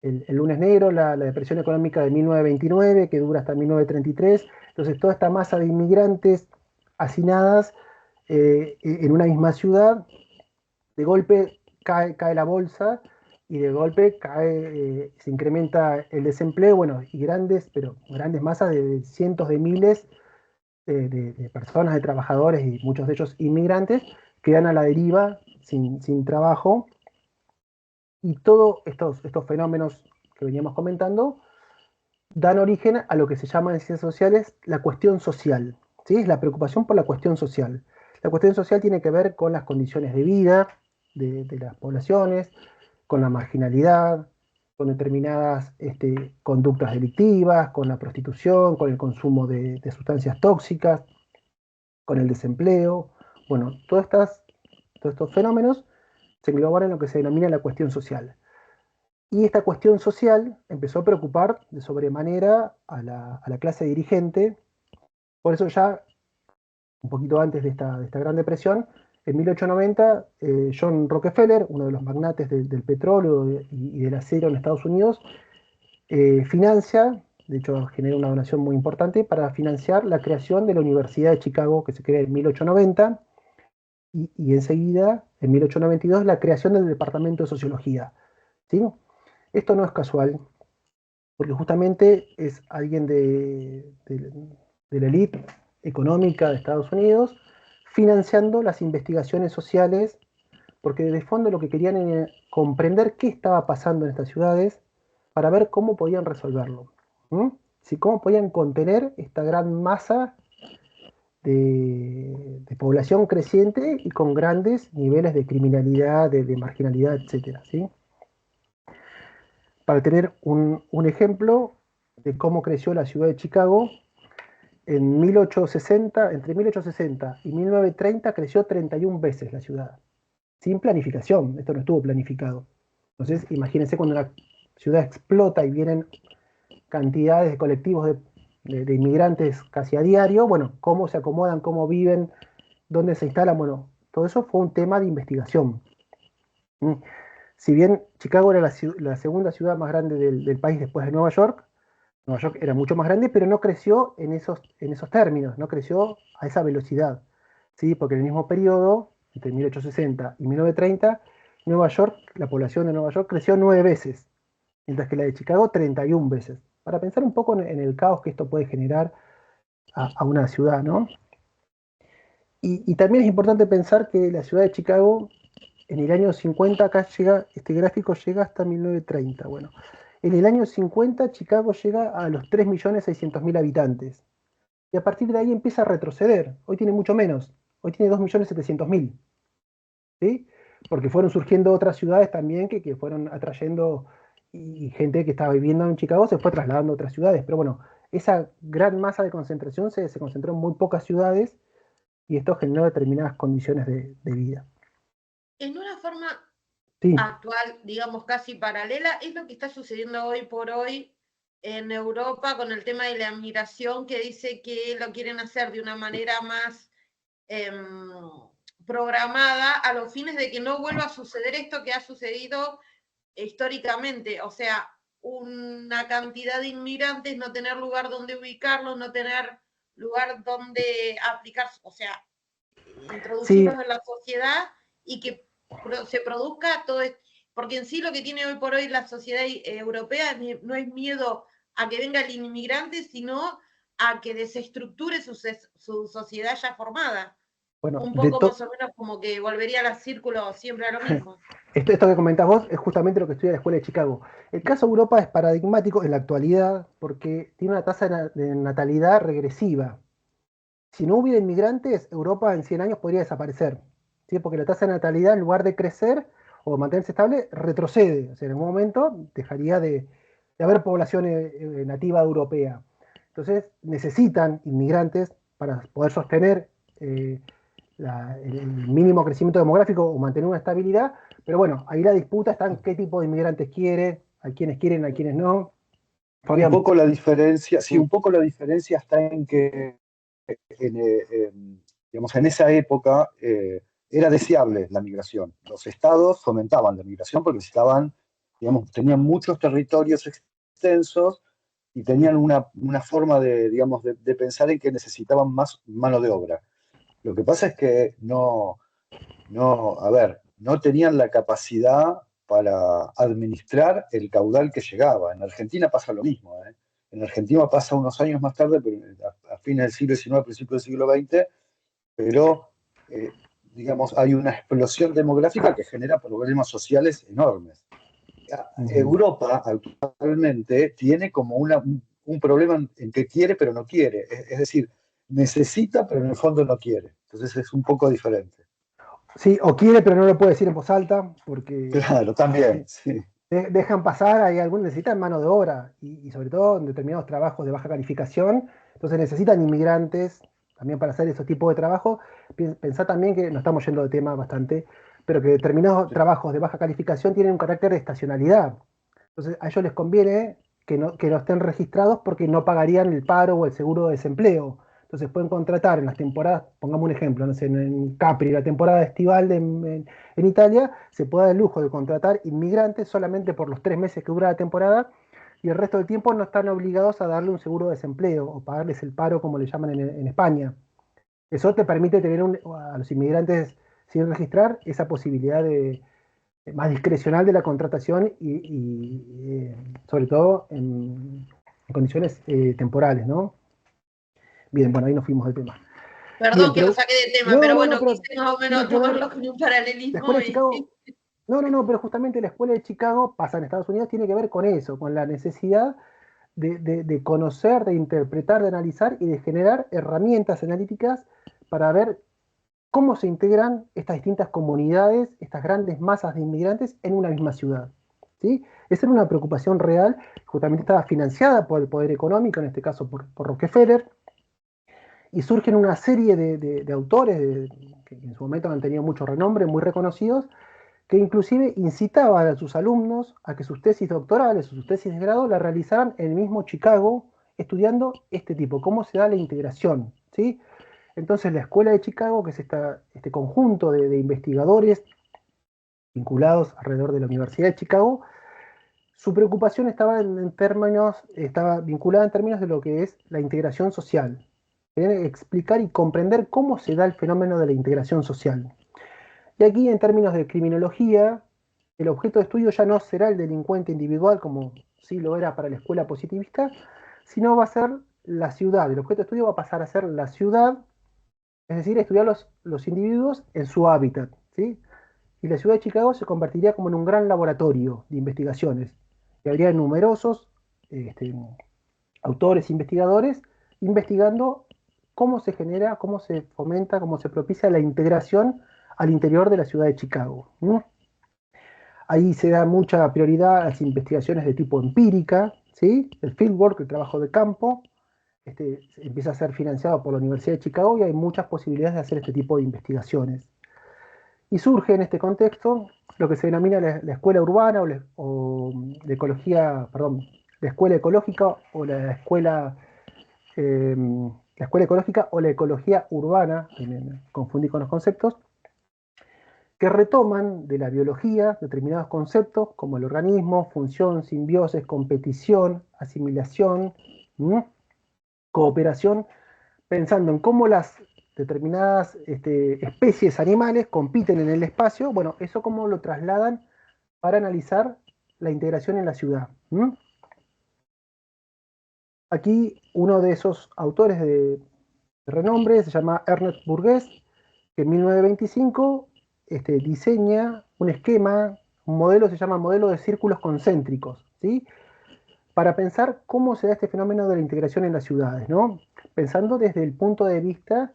El lunes negro, la depresión económica de 1929, que dura hasta 1933. Entonces, toda esta masa de inmigrantes hacinadas en una misma ciudad, de golpe cae la bolsa y de golpe se incrementa el desempleo, bueno, y grandes masas de cientos de miles de personas, de trabajadores y muchos de ellos inmigrantes, quedan a la deriva sin trabajo. Y todos estos fenómenos que veníamos comentando dan origen a lo que se llama en ciencias sociales la cuestión social, ¿sí? Es la preocupación por la cuestión social. La cuestión social tiene que ver con las condiciones de vida de las poblaciones, con la marginalidad, con determinadas conductas delictivas, con la prostitución, con el consumo de sustancias tóxicas, con el desempleo. Bueno, todos estos fenómenos se engloban en lo que se denomina la cuestión social. Y esta cuestión social empezó a preocupar de sobremanera a la clase dirigente. Por eso ya, un poquito antes de esta Gran Depresión, en 1890, John Rockefeller, uno de los magnates del petróleo y del acero en Estados Unidos, financia, de hecho genera una donación muy importante, para financiar la creación de la Universidad de Chicago, que se crea en 1890, y enseguida, en 1892, la creación del Departamento de Sociología, ¿sí? Esto no es casual, porque justamente es alguien de la élite económica de Estados Unidos financiando las investigaciones sociales, porque de fondo lo que querían era comprender qué estaba pasando en estas ciudades para ver cómo podían resolverlo. Si cómo podían contener esta gran masa de población creciente y con grandes niveles de criminalidad, de marginalidad, etc. ¿Sí? Para tener un ejemplo de cómo creció la ciudad de Chicago, entre 1860 y 1930 creció 31 veces la ciudad, sin planificación, esto no estuvo planificado. Entonces, imagínense cuando una ciudad explota y vienen cantidades de colectivos de inmigrantes casi a diario, bueno, cómo se acomodan, cómo viven, dónde se instalan, bueno, todo eso fue un tema de investigación. Si bien Chicago era la segunda ciudad más grande del país después de Nueva York era mucho más grande, pero no creció en esos términos, no creció a esa velocidad, ¿sí? Porque en el mismo periodo, entre 1860 y 1930, la población de Nueva York creció 9 veces, mientras que la de Chicago 31 veces. Para pensar un poco en el caos que esto puede generar a una ciudad, ¿no? Y también es importante pensar que la ciudad de Chicago, en el año 50, acá llega, este gráfico llega hasta 1930, bueno. En el año 50, Chicago llega a los 3.600.000 habitantes. Y a partir de ahí empieza a retroceder. Hoy tiene mucho menos. Hoy tiene 2.700.000. ¿Sí? Porque fueron surgiendo otras ciudades también que fueron atrayendo, y gente que estaba viviendo en Chicago se fue trasladando a otras ciudades. Pero bueno, esa gran masa de concentración se concentró en muy pocas ciudades y esto generó determinadas condiciones de vida. En una forma actual, digamos casi paralela, es lo que está sucediendo hoy por hoy en Europa con el tema de la migración, que dice que lo quieren hacer de una manera más programada a los fines de que no vuelva a suceder esto que ha sucedido históricamente, o sea, una cantidad de inmigrantes, no tener lugar donde ubicarlos, no tener lugar donde aplicar, o sea, introducirlos en la sociedad y que se produzca todo esto, porque en sí lo que tiene hoy por hoy la sociedad europea no es miedo a que venga el inmigrante, sino a que desestructure su sociedad ya formada. Bueno, un poco más o menos como que volvería al círculo siempre a lo mismo. Esto que comentás vos es justamente lo que estudia la Escuela de Chicago. El caso de Europa es paradigmático en la actualidad porque tiene una tasa de natalidad regresiva. Si no hubiera inmigrantes, Europa en 100 años podría desaparecer, ¿sí? Porque la tasa de natalidad, en lugar de crecer o mantenerse estable, retrocede. O sea, en algún momento dejaría de haber población nativa europea. Entonces, necesitan inmigrantes para poder sostener el mínimo crecimiento demográfico o mantener una estabilidad, Pero bueno, ahí la disputa está en qué tipo de inmigrantes quieren, a quienes no. Un poco la diferencia, sí, un poco la diferencia está en que digamos, en esa época era deseable la migración. Los estados fomentaban la migración porque digamos, tenían muchos territorios extensos y tenían una forma digamos, de pensar en que necesitaban más mano de obra. Lo que pasa es que no tenían la capacidad para administrar el caudal que llegaba. En Argentina pasa lo mismo, ¿eh? En Argentina pasa unos años más tarde, pero a fines del siglo XIX, principios del siglo XX, pero digamos, hay una explosión demográfica que genera problemas sociales enormes. Europa actualmente tiene como un problema en que quiere pero no quiere. Es decir, necesita pero en el fondo no quiere. Entonces es un poco diferente. Sí, o quiere pero no lo puede decir en voz alta, porque... Claro, también, sí. Dejan pasar, hay algunos necesitan mano de obra, y sobre todo en determinados trabajos de baja calificación, entonces necesitan inmigrantes también para hacer esos tipos de trabajo. Pensá también que, nos estamos yendo de tema bastante, pero que determinados trabajos de baja calificación tienen un carácter de estacionalidad. Entonces a ellos les conviene que no estén registrados porque no pagarían el paro o el seguro de desempleo. Entonces pueden contratar en las temporadas, pongamos un ejemplo, no sé, en Capri, la temporada estival en Italia, se puede dar el lujo de contratar inmigrantes solamente por los 3 meses que dura la temporada, y el resto del tiempo no están obligados a darle un seguro de desempleo o pagarles el paro, como le llaman en España. Eso te permite tener a los inmigrantes sin registrar esa posibilidad más discrecional de la contratación y sobre todo en condiciones temporales, ¿no? Bien, bueno, ahí nos fuimos del tema. Perdón que lo saqué del tema, pero bueno, quise más o menos tomarlo con un paralelismo. Pero justamente la escuela de Chicago, pasa en Estados Unidos, tiene que ver con eso, con la necesidad de conocer, de interpretar, de analizar y de generar herramientas analíticas para ver cómo se integran estas distintas comunidades, estas grandes masas de inmigrantes en una misma ciudad. ¿Sí? Esa era una preocupación real, justamente estaba financiada por el poder económico, en este caso por Rockefeller, y surgen una serie de autores que en su momento han tenido mucho renombre, muy reconocidos, que inclusive incitaban a sus alumnos a que sus tesis doctorales o sus tesis de grado la realizaran en el mismo Chicago, estudiando este tipo, cómo se da la integración, ¿sí? Entonces la Escuela de Chicago, que es este conjunto de investigadores vinculados alrededor de la Universidad de Chicago, su preocupación estaba vinculada en términos de lo que es la integración social. Querían explicar y comprender cómo se da el fenómeno de la integración social. Y aquí, en términos de criminología, el objeto de estudio ya no será el delincuente individual, como sí lo era para la escuela positivista, sino va a ser la ciudad. El objeto de estudio va a pasar a ser la ciudad, es decir, estudiar los individuos en su hábitat, ¿sí? Y la ciudad de Chicago se convertiría como en un gran laboratorio de investigaciones. Y habría numerosos autores, investigadores, investigando cómo se genera, cómo se fomenta, cómo se propicia la integración al interior de la ciudad de Chicago. Ahí se da mucha prioridad a las investigaciones de tipo empírica, ¿sí? El fieldwork, el trabajo de campo, empieza a ser financiado por la Universidad de Chicago y hay muchas posibilidades de hacer este tipo de investigaciones. Y surge en este contexto lo que se denomina la escuela urbana o la ecología, perdón, la escuela ecológica o la escuela ecológica o la ecología urbana, me confundí con los conceptos, que retoman de la biología determinados conceptos como el organismo, función, simbiosis, competición, asimilación, cooperación, pensando en cómo las determinadas especies animales compiten en el espacio. Bueno, eso cómo lo trasladan para analizar la integración en la ciudad. Aquí uno de esos autores de renombre se llama Ernest Burgess, que en 1925 diseña un esquema, un modelo, se llama modelo de círculos concéntricos, ¿sí? Para pensar cómo se da este fenómeno de la integración en las ciudades, ¿no? Pensando desde el punto de vista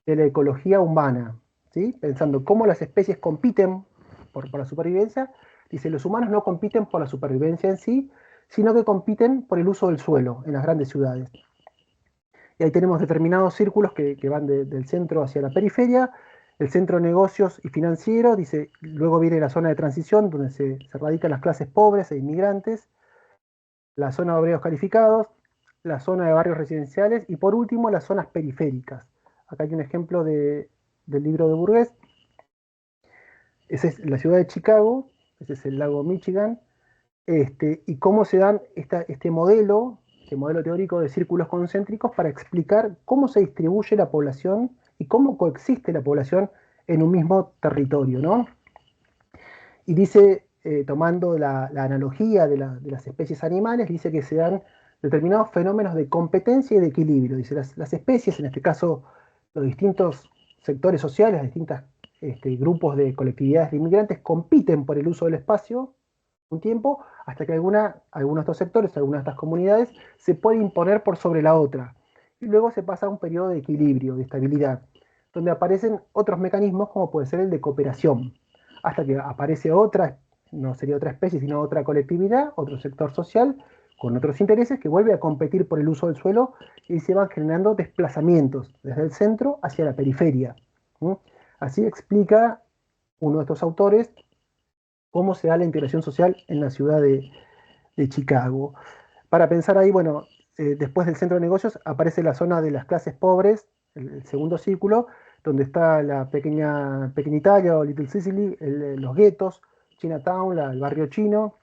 de la ecología humana, ¿sí? Pensando cómo las especies compiten por la supervivencia. Dice, los humanos no compiten por la supervivencia en sí, sino que compiten por el uso del suelo en las grandes ciudades. Y ahí tenemos determinados círculos que van del centro hacia la periferia, El centro de negocios y financiero, dice, luego viene la zona de transición, donde se radican las clases pobres e inmigrantes, la zona de obreros calificados, la zona de barrios residenciales y por último las zonas periféricas. Acá hay un ejemplo del libro de Burgués. Esa es la ciudad de Chicago, ese es el lago Michigan, y cómo se dan este modelo teórico de círculos concéntricos para explicar cómo se distribuye la población y cómo coexiste la población en un mismo territorio, ¿no? Y dice, tomando la analogía de las especies animales, dice que se dan determinados fenómenos de competencia y de equilibrio. Dice, las especies, en este caso los distintos sectores sociales, los distintos grupos de colectividades de inmigrantes, compiten por el uso del espacio un tiempo, hasta que algunos de estos sectores, algunas de estas comunidades, se puede imponer por sobre la otra. Y luego se pasa a un periodo de equilibrio, de estabilidad, donde aparecen otros mecanismos como puede ser el de cooperación, hasta que aparece otra, no sería otra especie, sino otra colectividad, otro sector social, con otros intereses, que vuelve a competir por el uso del suelo y se van generando desplazamientos desde el centro hacia la periferia. Así explica uno de estos autores cómo se da la integración social en la ciudad de Chicago. Para pensar ahí, bueno, después del centro de negocios aparece la zona de las clases pobres, el segundo círculo, donde está la pequeña Italia o Little Sicily, los guetos, Chinatown, el barrio chino.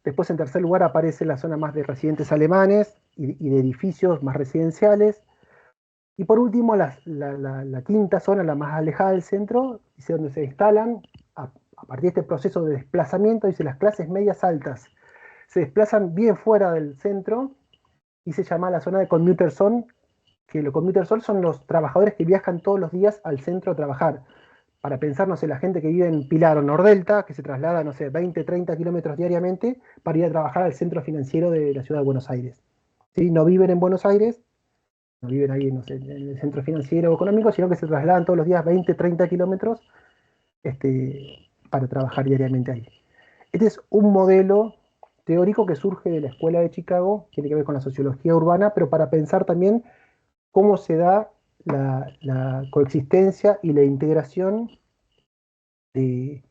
Después, en tercer lugar, aparece la zona más de residentes alemanes y de edificios más residenciales. Y por último, la quinta zona, la más alejada del centro, dice donde se instalan, a partir de este proceso de desplazamiento, dice las clases medias altas se desplazan bien fuera del centro y se llama la zona de commuter zone, que los commuter zone son los trabajadores que viajan todos los días al centro a trabajar. Para pensar, no sé, la gente que vive en Pilar o Nordelta, que se traslada, no sé, 20, 30 kilómetros diariamente para ir a trabajar al centro financiero de la ciudad de Buenos Aires. ¿Sí? No viven en Buenos Aires, no viven ahí, no sé, en el centro financiero o económico, sino que se trasladan todos los días 20, 30 kilómetros para trabajar diariamente ahí. Este es un modelo teórico que surge de la Escuela de Chicago, tiene que ver con la sociología urbana, pero para pensar también cómo se da la coexistencia y la integración en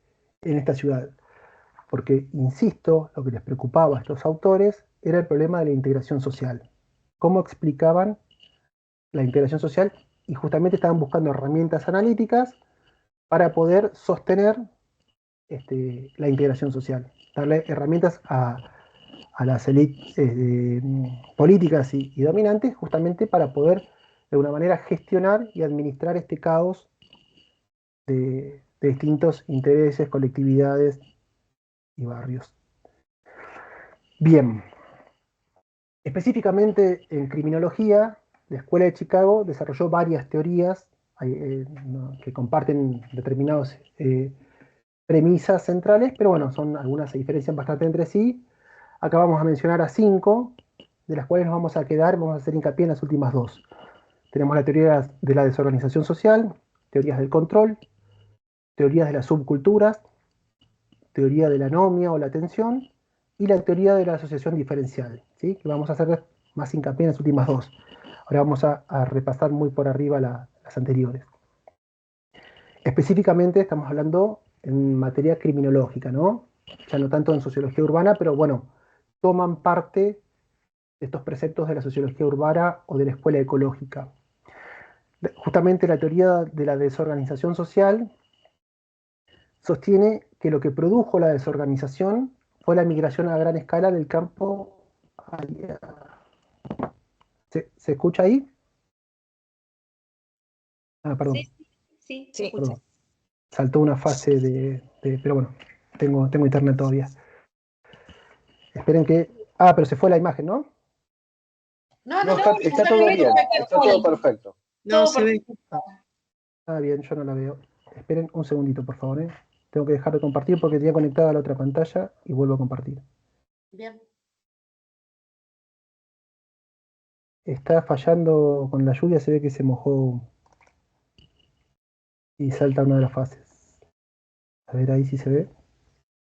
esta ciudad. Porque, insisto, lo que les preocupaba a estos autores era el problema de la integración social. ¿Cómo explicaban la integración social? Y justamente estaban buscando herramientas analíticas para poder sostener la integración social, darle herramientas a las élites políticas y dominantes, justamente para poder de alguna manera gestionar y administrar este caos de distintos intereses, colectividades y barrios. Bien, específicamente en criminología, la Escuela de Chicago desarrolló varias teorías que comparten determinadas premisas centrales, pero bueno, algunas se diferencian bastante entre sí. Acá vamos a mencionar a 5, de las cuales nos vamos a quedar, vamos a hacer hincapié en las últimas 2. Tenemos la teoría de la desorganización social, teorías del control, teorías de las subculturas, teoría de la anomia o la tensión, y la teoría de la asociación diferencial, ¿sí? Que vamos a hacer más hincapié en las últimas 2. Ahora vamos a repasar muy por arriba las anteriores. Específicamente estamos hablando en materia criminológica, ¿no? Ya no tanto en sociología urbana, pero bueno, toman parte de estos preceptos de la sociología urbana o de la escuela ecológica. Justamente la teoría de la desorganización social sostiene que lo que produjo la desorganización fue la migración a gran escala del campo. ¿Se escucha ahí? Ah, perdón. Sí. Perdón. Saltó una fase pero bueno, tengo internet todavía. Esperen que... Ah, pero se fue la imagen, ¿no? No, está todo bien, está todo perfecto. No, se ve. Bien, yo no la veo. Esperen un segundito, por favor. Tengo que dejar de compartir porque tenía conectada la otra pantalla y vuelvo a compartir. Bien. Está fallando con la lluvia, se ve que se mojó y salta una de las fases. A ver, ahí sí se ve.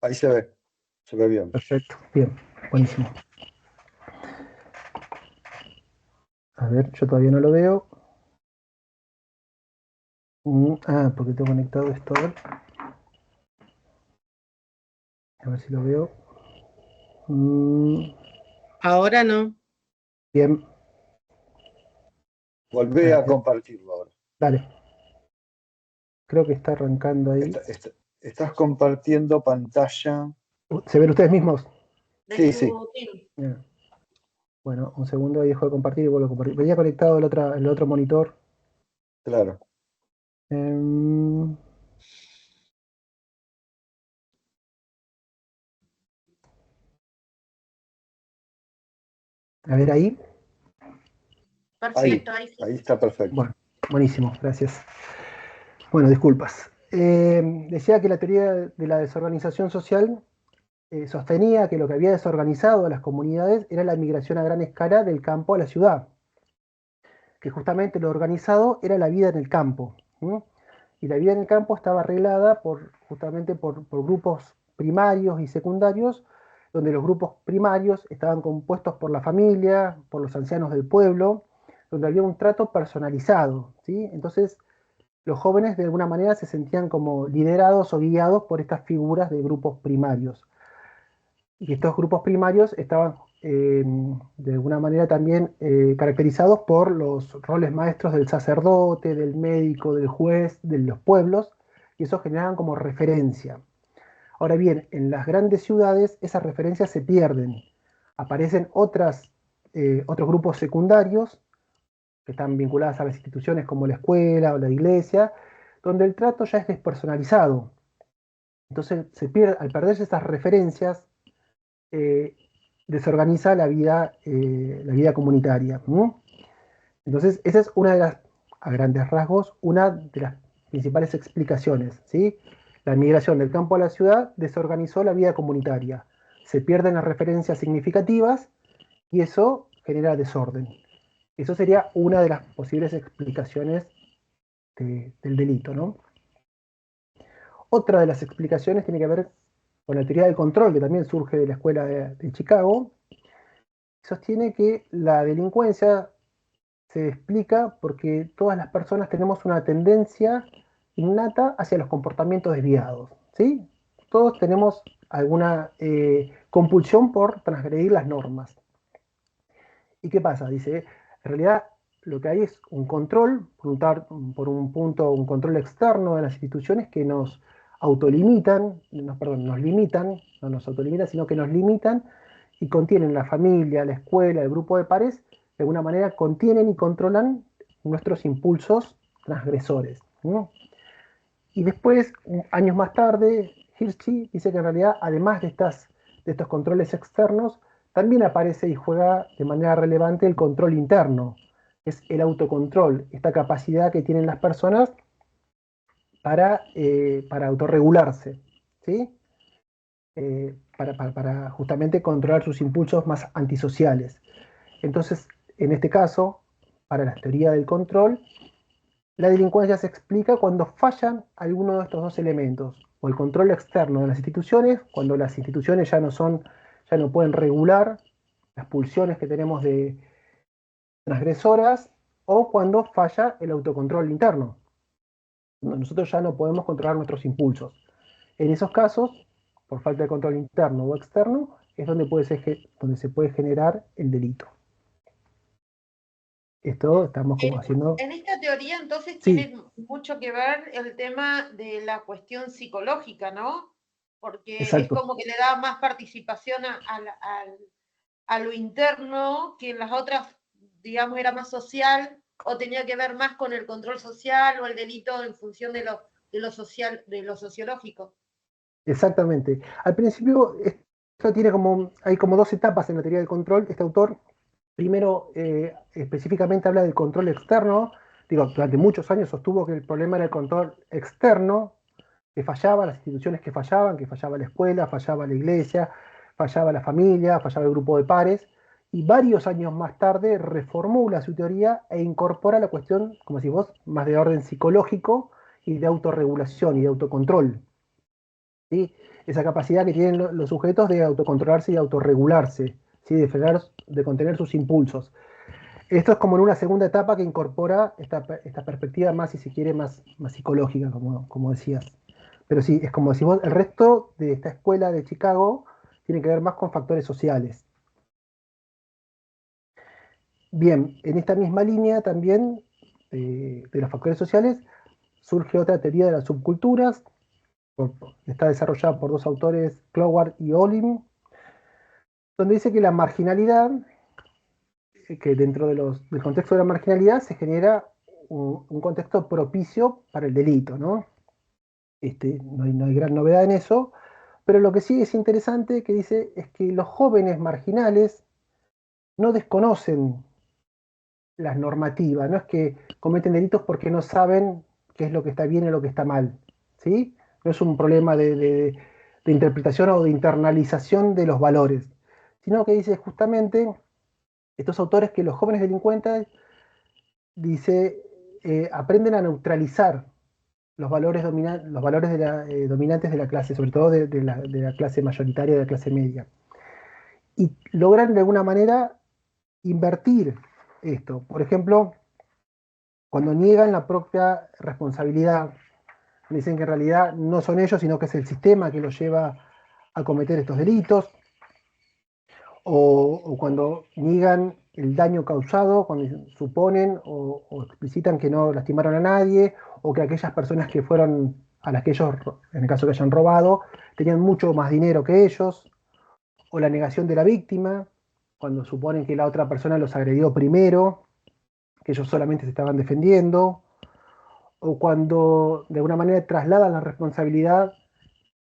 Ahí se ve bien. Perfecto, bien, buenísimo. A ver, yo todavía no lo veo. Porque tengo conectado esto. A ver si lo veo. Ahora no. Bien. Volvé a compartirlo ahora. Dale. Creo que está arrancando ahí. Estás compartiendo pantalla. ¿Se ven ustedes mismos? Sí. Bien. Bueno, un segundo, ahí dejo de compartir y vuelvo a compartir. Venía conectado el otro monitor. Claro. A ver ahí. Perfecto, ahí está perfecto. Bueno, buenísimo, gracias. Bueno, disculpas. Decía que la teoría de la desorganización social sostenía que lo que había desorganizado a las comunidades era la migración a gran escala del campo a la ciudad, que justamente lo organizado era la vida en el campo. Y la vida en el campo estaba arreglada justamente por grupos primarios y secundarios, donde los grupos primarios estaban compuestos por la familia, por los ancianos del pueblo, donde había un trato personalizado, ¿sí? Entonces, los jóvenes de alguna manera se sentían como liderados o guiados por estas figuras de grupos primarios. Y estos grupos primarios estaban de alguna manera también caracterizados por los roles maestros del sacerdote, del médico, del juez, de los pueblos, y eso generaban como referencia. Ahora bien, en las grandes ciudades esas referencias se pierden. Aparecen otros grupos secundarios que están vinculadas a las instituciones como la escuela o la iglesia, donde el trato ya es despersonalizado. Entonces, al perderse esas referencias, desorganiza la vida comunitaria. Entonces, esa es una de las, a grandes rasgos, una de las principales explicaciones, ¿sí? La migración del campo a la ciudad desorganizó la vida comunitaria. Se pierden las referencias significativas y eso genera desorden. Eso sería una de las posibles explicaciones del delito, ¿no? Otra de las explicaciones tiene que ver con la teoría del control, que también surge de la escuela de Chicago. Sostiene que la delincuencia se explica porque todas las personas tenemos una tendencia innata hacia los comportamientos desviados, ¿sí? Todos tenemos alguna compulsión por transgredir las normas. ¿Y qué pasa? Dice, en realidad lo que hay es un control, por un punto, un control externo de las instituciones que nos autolimitan, nos limitan, no nos autolimitan, sino que nos limitan y contienen la familia, la escuela, el grupo de pares, de alguna manera contienen y controlan nuestros impulsos transgresores, ¿no? Y después, años más tarde, Hirschi dice que en realidad, además de estos controles externos, también aparece y juega de manera relevante el control interno, es el autocontrol, esta capacidad que tienen las personas para autorregularse, ¿sí? Para justamente controlar sus impulsos más antisociales. Entonces, en este caso, para la teoría del control, la delincuencia se explica cuando fallan alguno de estos dos elementos, o el control externo de las instituciones, cuando las instituciones ya no pueden regular las pulsiones que tenemos de transgresoras, o cuando falla el autocontrol interno. Nosotros ya no podemos controlar nuestros impulsos. En esos casos, por falta de control interno o externo, es donde se puede generar el delito. Esto estamos como haciendo... En esta teoría entonces tiene mucho que ver el tema de la cuestión psicológica, ¿no? Porque Exacto. Es como que le da más participación a lo interno, que en las otras, digamos, era más social, o tenía que ver más con el control social o el delito en función de lo social, de lo sociológico. Exactamente. Al principio, esto hay como dos etapas en la teoría del control. Este autor primero específicamente habla del control externo. Durante muchos años sostuvo que el problema era el control externo, que fallaba, las instituciones que fallaba la escuela, fallaba la iglesia, fallaba la familia, fallaba el grupo de pares, y varios años más tarde reformula su teoría e incorpora la cuestión, como decís vos, más de orden psicológico y de autorregulación y de autocontrol. ¿Sí? Esa capacidad que tienen los sujetos de autocontrolarse y autorregularse, ¿sí? De contener sus impulsos. Esto es como en una segunda etapa que incorpora esta perspectiva más, si se quiere, más psicológica, como decías. Pero sí, es como si vos, el resto de esta escuela de Chicago tiene que ver más con factores sociales. Bien, en esta misma línea también de los factores sociales surge otra teoría de las subculturas, está desarrollada por dos autores, Cloward y Olin, donde dice que la marginalidad, que dentro del contexto de la marginalidad se genera un contexto propicio para el delito, ¿no? No hay gran novedad en eso, pero lo que sí es interesante que dice es que los jóvenes marginales no desconocen las normativas, no es que cometen delitos porque no saben qué es lo que está bien y lo que está mal, ¿sí? No es un problema de interpretación o de internalización de los valores, sino que dice justamente estos autores que los jóvenes delincuentes, dice, aprenden a neutralizar los valores, dominantes de la clase, sobre todo de la clase mayoritaria, de la clase media, y logran de alguna manera invertir esto. Por ejemplo, cuando niegan la propia responsabilidad, dicen que en realidad no son ellos, sino que es el sistema que los lleva a cometer estos delitos, o cuando niegan el daño causado, cuando suponen o explicitan que no lastimaron a nadie, o que aquellas personas que fueron a las que ellos, en el caso que hayan robado, tenían mucho más dinero que ellos, o la negación de la víctima, cuando suponen que la otra persona los agredió primero, que ellos solamente se estaban defendiendo, o cuando de alguna manera trasladan la responsabilidad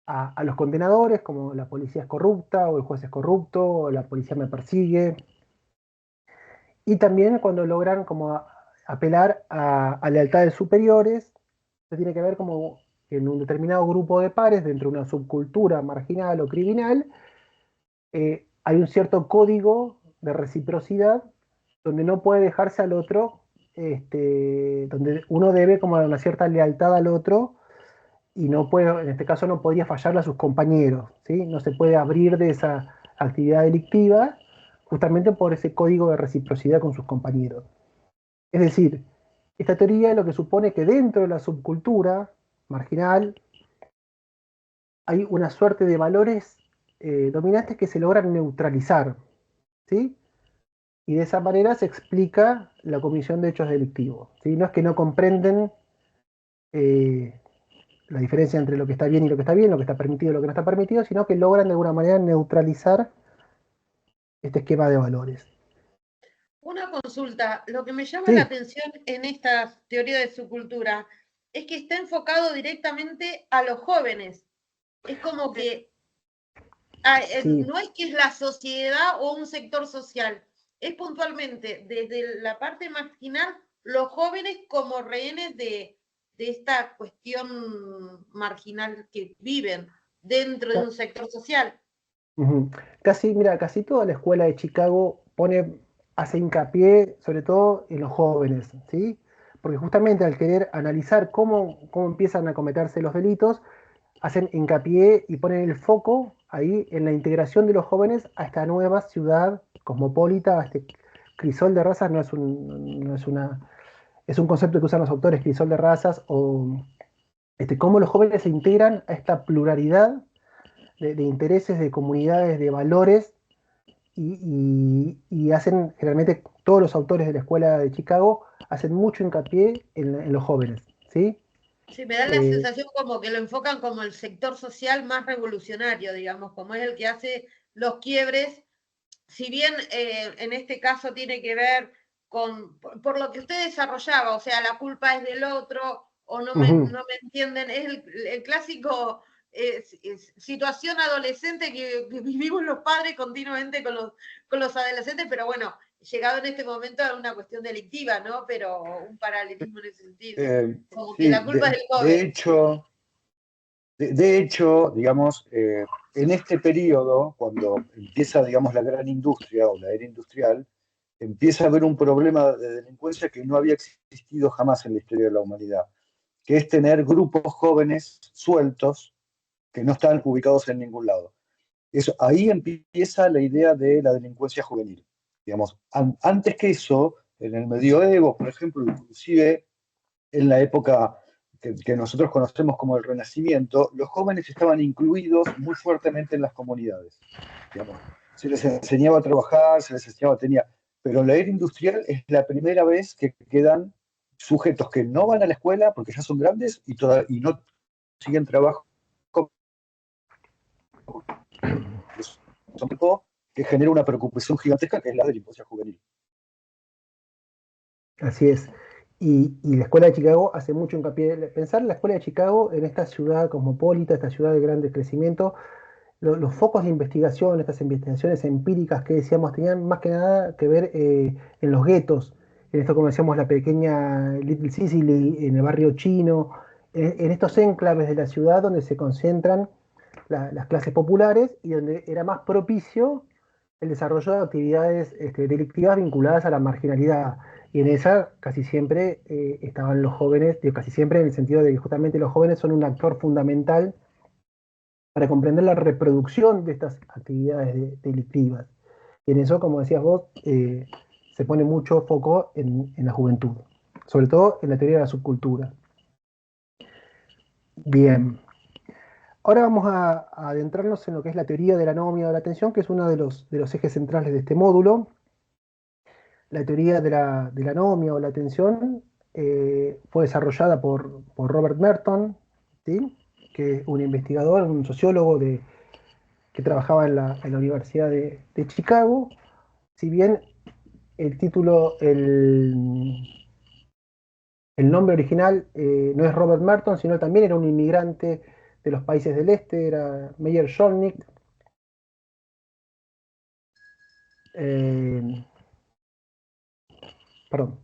a los condenadores, como la policía es corrupta, o el juez es corrupto, o la policía me persigue. Y también cuando logran como apelar a lealtades superiores, esto tiene que ver como que en un determinado grupo de pares, dentro de una subcultura marginal o criminal, hay un cierto código de reciprocidad donde no puede dejarse al otro, donde uno debe como una cierta lealtad al otro y no puede, en este caso no podría fallarle a sus compañeros, ¿sí? No se puede abrir de esa actividad delictiva justamente por ese código de reciprocidad con sus compañeros. Es decir, esta teoría lo que supone que dentro de la subcultura marginal hay una suerte de valores dominantes que se logran neutralizar, ¿sí? Y de esa manera se explica la comisión de hechos delictivos, ¿sí? No es que no comprenden la diferencia entre lo que está bien y lo que está bien, lo que está permitido y lo que no está permitido, sino que logran de alguna manera neutralizar este esquema de valores. Una consulta, lo que me llama Sí. la atención en esta teoría de subcultura es que está enfocado directamente a los jóvenes. Es como que Sí. no es que es la sociedad o un sector social, es puntualmente desde la parte marginal los jóvenes como rehenes de esta cuestión marginal que viven dentro de un sector social. Casi toda la escuela de Chicago hace hincapié sobre todo en los jóvenes, ¿sí? Porque justamente al querer analizar cómo empiezan a cometerse los delitos, hacen hincapié y ponen el foco ahí en la integración de los jóvenes a esta nueva ciudad cosmopolita, a este crisol de razas. Es un concepto que usan los autores, crisol de razas, o cómo los jóvenes se integran a esta pluralidad de intereses, de comunidades, de valores, y hacen, generalmente todos los autores de la escuela de Chicago hacen mucho hincapié en los jóvenes, ¿sí? Sí, me da la sensación como que lo enfocan como el sector social más revolucionario, digamos, como es el que hace los quiebres, si bien en este caso tiene que ver por lo que usted desarrollaba, o sea, la culpa es del otro, o no me entienden, es el clásico situación adolescente que vivimos los padres continuamente con los adolescentes, pero bueno, llegado en este momento a una cuestión delictiva, ¿no? Pero un paralelismo en ese sentido. Como sí, que la culpa es del joven. De hecho, digamos, en este periodo, cuando empieza, digamos, la gran industria o la era industrial, empieza a haber un problema de delincuencia que no había existido jamás en la historia de la humanidad, que es tener grupos jóvenes sueltos que no están ubicados en ningún lado. Ahí empieza la idea de la delincuencia juvenil. Digamos, antes que eso, en el medioevo, por ejemplo, inclusive en la época que nosotros conocemos como el Renacimiento, los jóvenes estaban incluidos muy fuertemente en las comunidades. Digamos. Se les enseñaba a trabajar, se les enseñaba, pero en la era industrial es la primera vez que quedan sujetos que no van a la escuela porque ya son grandes y no siguen trabajo, que genera una preocupación gigantesca que es la delincuencia juvenil. Así es. Y la Escuela de Chicago hace mucho hincapié. Pensar la Escuela de Chicago en esta ciudad cosmopolita, esta ciudad de grande crecimiento, los focos de investigación, estas investigaciones empíricas que decíamos, tenían más que nada que ver en los guetos, en esto como decíamos la pequeña Little Sicily, en el barrio chino, en estos enclaves de la ciudad donde se concentran las clases populares y donde era más propicio el desarrollo de actividades delictivas vinculadas a la marginalidad. Y en esa casi siempre estaban los jóvenes, digo, casi siempre en el sentido de que justamente los jóvenes son un actor fundamental para comprender la reproducción de estas actividades delictivas. Y en eso, como decías vos, se pone mucho foco en la juventud, sobre todo en la teoría de la subcultura. Bien. Ahora vamos a adentrarnos en lo que es la teoría de la anomia de la atención, que es uno de los ejes centrales de este módulo. La teoría de la anomia o la atención fue desarrollada por Robert Merton, ¿sí? Que es un investigador, un sociólogo que trabajaba en la Universidad de Chicago. Si bien el título, el nombre original no es Robert Merton, sino también era un inmigrante de los países del este, era Meyer Skolnick. Perdón.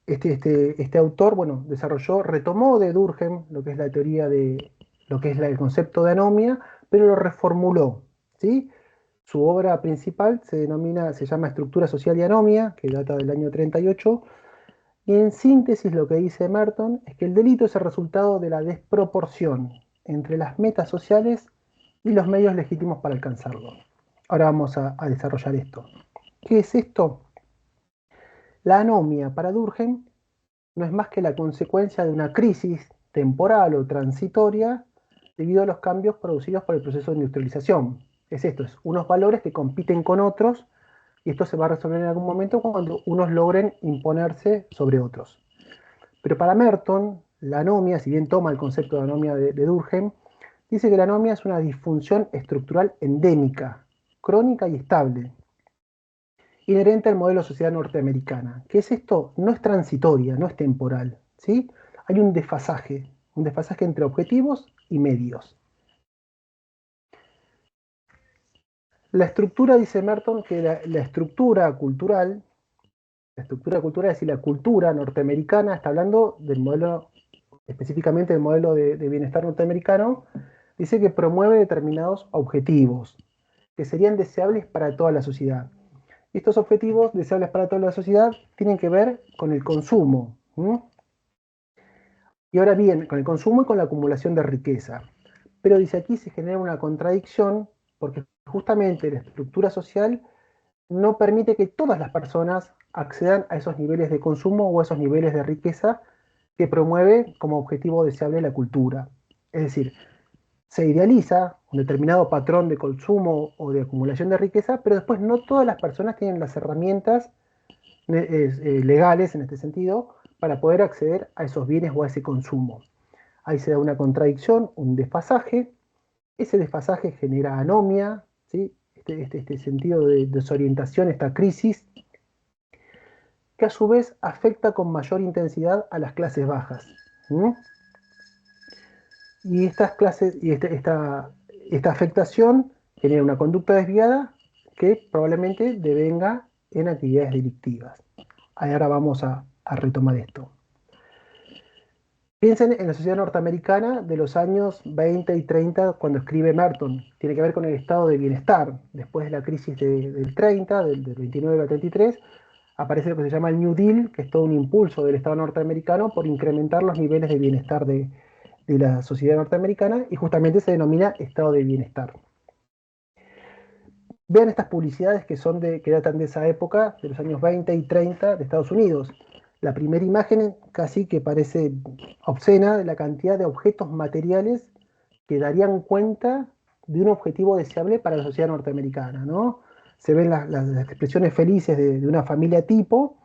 Este autor, bueno, retomó de Durkheim lo que es la teoría de lo que es el concepto de anomia, pero lo reformuló, ¿sí? Su obra principal se llama Estructura Social y Anomia, que data del año 38, y en síntesis lo que dice Merton es que el delito es el resultado de la desproporción entre las metas sociales y los medios legítimos para alcanzarlo. Ahora vamos a desarrollar esto. ¿Qué es esto? La anomia para Durkheim no es más que la consecuencia de una crisis temporal o transitoria debido a los cambios producidos por el proceso de industrialización. Es esto, es unos valores que compiten con otros y esto se va a resolver en algún momento cuando unos logren imponerse sobre otros. Pero para Merton, la anomia, si bien toma el concepto de anomia de Durkheim, dice que la anomia es una disfunción estructural endémica, crónica y estable, inherente al modelo de sociedad norteamericana. ¿Qué es esto? No es transitoria, no es temporal, ¿sí? Hay un desfasaje entre objetivos y medios. La estructura, dice Merton, que la estructura cultural, es decir, la cultura norteamericana, está hablando del modelo, específicamente del modelo de bienestar norteamericano, dice que promueve determinados objetivos que serían deseables para toda la sociedad. Estos objetivos deseables para toda la sociedad tienen que ver con el consumo. Y ahora bien, con el consumo y con la acumulación de riqueza. Pero dice aquí se genera una contradicción porque justamente la estructura social no permite que todas las personas accedan a esos niveles de consumo o a esos niveles de riqueza que promueve como objetivo deseable la cultura. Es decir, se idealiza un determinado patrón de consumo o de acumulación de riqueza, pero después no todas las personas tienen las herramientas legales en este sentido para poder acceder a esos bienes o a ese consumo. Ahí se da una contradicción, un desfasaje. Ese desfasaje genera anomia, ¿sí? Este sentido de desorientación, esta crisis, que a su vez afecta con mayor intensidad a las clases bajas. Y esta afectación genera una conducta desviada que probablemente devenga en actividades delictivas. Ahora vamos a retomar esto. Piensen en la sociedad norteamericana de los años 20 y 30 cuando escribe Merton. Tiene que ver con el estado de bienestar. Después de la crisis del 30, del 29 al 33, aparece lo que se llama el New Deal, que es todo un impulso del estado norteamericano por incrementar los niveles de bienestar de la sociedad norteamericana y justamente se denomina estado de bienestar. Vean estas publicidades que datan de esa época, de los años 20 y 30 de Estados Unidos. La primera imagen casi que parece obscena de la cantidad de objetos materiales que darían cuenta de un objetivo deseable para la sociedad norteamericana, ¿no? Se ven las expresiones felices de una familia tipo,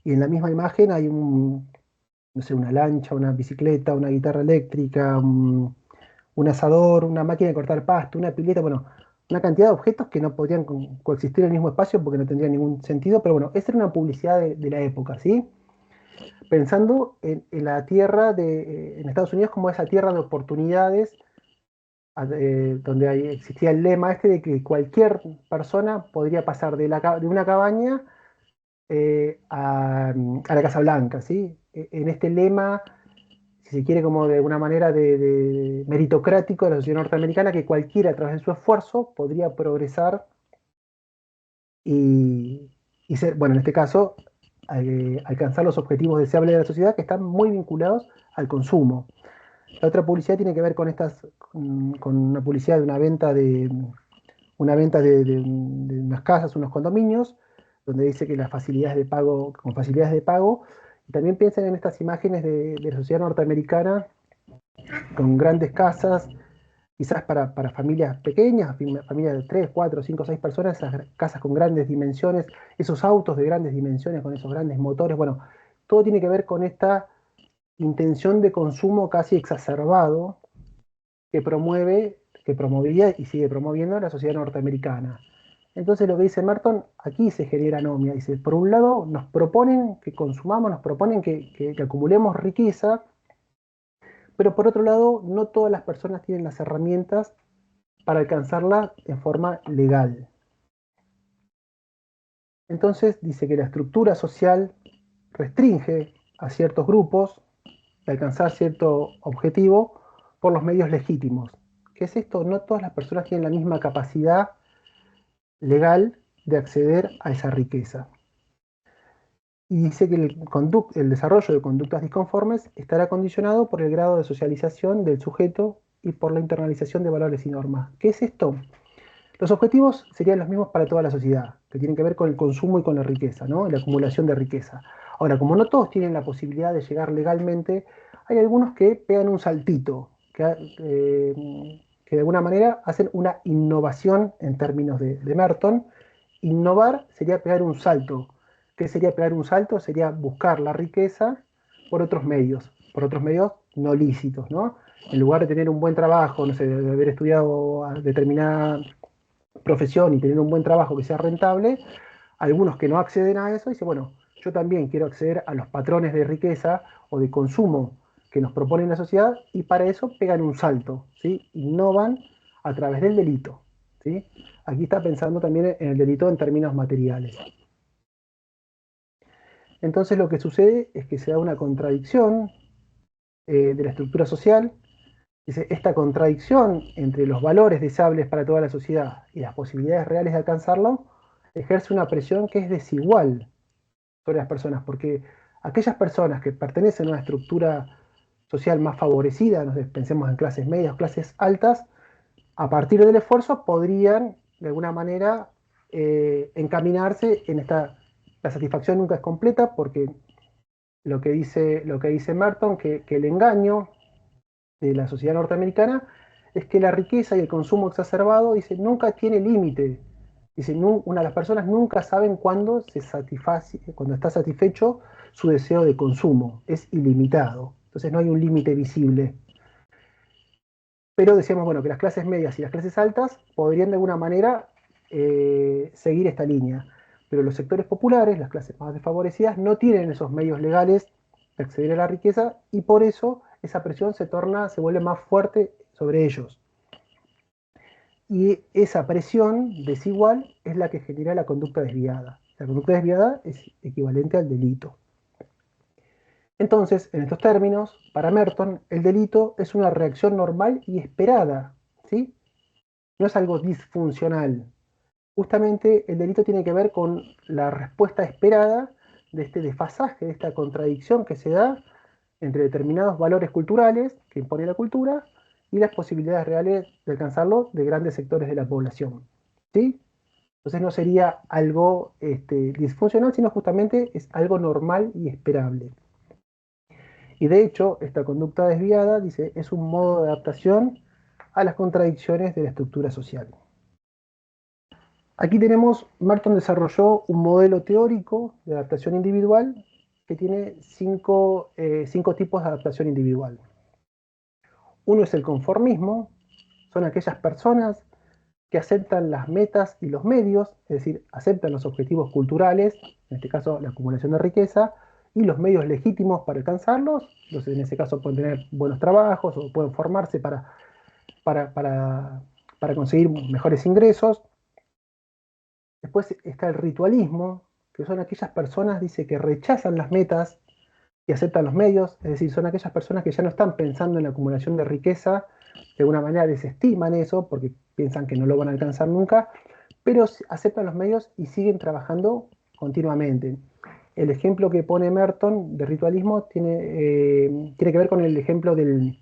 y en la misma imagen hay no sé, una lancha, una bicicleta, una guitarra eléctrica, un asador, una máquina de cortar pasto, una pileta, bueno, una cantidad de objetos que no podrían coexistir en el mismo espacio porque no tendría ningún sentido, pero bueno, esa era una publicidad de la época, ¿sí? Pensando en la tierra en Estados Unidos como esa tierra de oportunidades, donde existía el lema este de que cualquier persona podría pasar de una cabaña a la Casa Blanca, ¿sí? En este lema, si se quiere, como de alguna manera de meritocrático de la sociedad norteamericana, que cualquiera a través de su esfuerzo podría progresar y ser, bueno, en este caso, alcanzar los objetivos deseables de la sociedad que están muy vinculados al consumo. La otra publicidad tiene que ver con una publicidad de una venta de unas casas, unos condominios, donde dice que las facilidades de pago, con facilidades de pago, y también piensen en estas imágenes de la sociedad norteamericana con grandes casas, quizás para familias pequeñas, familias de 3, 4, 5, 6 personas, esas casas con grandes dimensiones, esos autos de grandes dimensiones con esos grandes motores, bueno, todo tiene que ver con esta intención de consumo casi exacerbado que promovía y sigue promoviendo la sociedad norteamericana. Entonces lo que dice Merton, aquí se genera anomia. Dice, por un lado nos proponen que consumamos, nos proponen que acumulemos riqueza, pero por otro lado no todas las personas tienen las herramientas para alcanzarla en forma legal. Entonces dice que la estructura social restringe a ciertos grupos de alcanzar cierto objetivo por los medios legítimos. ¿Qué es esto? No todas las personas tienen la misma capacidad legal de acceder a esa riqueza. Y dice que el desarrollo de conductas disconformes estará condicionado por el grado de socialización del sujeto y por la internalización de valores y normas. ¿Qué es esto? Los objetivos serían los mismos para toda la sociedad, que tienen que ver con el consumo y con la riqueza, ¿no? La acumulación de riqueza. Ahora, como no todos tienen la posibilidad de llegar legalmente, hay algunos que pegan un saltito, que de alguna manera hacen una innovación en términos de Merton. Innovar sería pegar un salto. ¿Qué sería pegar un salto? Sería buscar la riqueza por otros medios no lícitos, ¿no? En lugar de tener un buen trabajo, no sé, de haber estudiado determinada profesión y tener un buen trabajo que sea rentable, algunos que no acceden a eso dicen, bueno, yo también quiero acceder a los patrones de riqueza o de consumo que nos propone la sociedad, y para eso pegan un salto, ¿sí? Innovan a través del delito, ¿sí? Aquí está pensando también en el delito en términos materiales. Entonces lo que sucede es que se da una contradicción de la estructura social. Dice, esta contradicción entre los valores deseables para toda la sociedad y las posibilidades reales de alcanzarlo ejerce una presión que es desigual sobre las personas, porque aquellas personas que pertenecen a una estructura social más favorecida, pensemos en clases medias o clases altas, a partir del esfuerzo podrían de alguna manera encaminarse en esta. La satisfacción nunca es completa, porque lo que dice Merton, que el engaño de la sociedad norteamericana es que la riqueza y el consumo exacerbado, dice, nunca tiene límite. Dice, las personas nunca saben cuándo cuando está satisfecho su deseo de consumo, es ilimitado. Entonces no hay un límite visible. Pero decíamos, bueno, que las clases medias y las clases altas podrían de alguna manera seguir esta línea. Pero los sectores populares, las clases más desfavorecidas, no tienen esos medios legales de acceder a la riqueza, y por eso esa presión se vuelve más fuerte sobre ellos. Y esa presión desigual es la que genera la conducta desviada. La conducta desviada es equivalente al delito. Entonces, en estos términos, para Merton, el delito es una reacción normal y esperada, ¿sí? No es algo disfuncional. Justamente el delito tiene que ver con la respuesta esperada de este desfasaje, de esta contradicción que se da entre determinados valores culturales que impone la cultura y las posibilidades reales de alcanzarlo de grandes sectores de la población, ¿sí? Entonces no sería algo disfuncional, sino justamente es algo normal y esperable. Y de hecho, esta conducta desviada, dice, es un modo de adaptación a las contradicciones de la estructura social. Aquí tenemos, Merton desarrolló un modelo teórico de adaptación individual que tiene cinco tipos de adaptación individual. Uno es el conformismo, son aquellas personas que aceptan las metas y los medios, es decir, aceptan los objetivos culturales, en este caso la acumulación de riqueza, y los medios legítimos para alcanzarlos. Entonces, en ese caso pueden tener buenos trabajos o pueden formarse para conseguir mejores ingresos. Después está el ritualismo, que son aquellas personas, dice, que rechazan las metas y aceptan los medios, es decir, son aquellas personas que ya no están pensando en la acumulación de riqueza, de alguna manera desestiman eso porque piensan que no lo van a alcanzar nunca, pero aceptan los medios y siguen trabajando continuamente. El ejemplo que pone Merton de ritualismo tiene que ver con el ejemplo del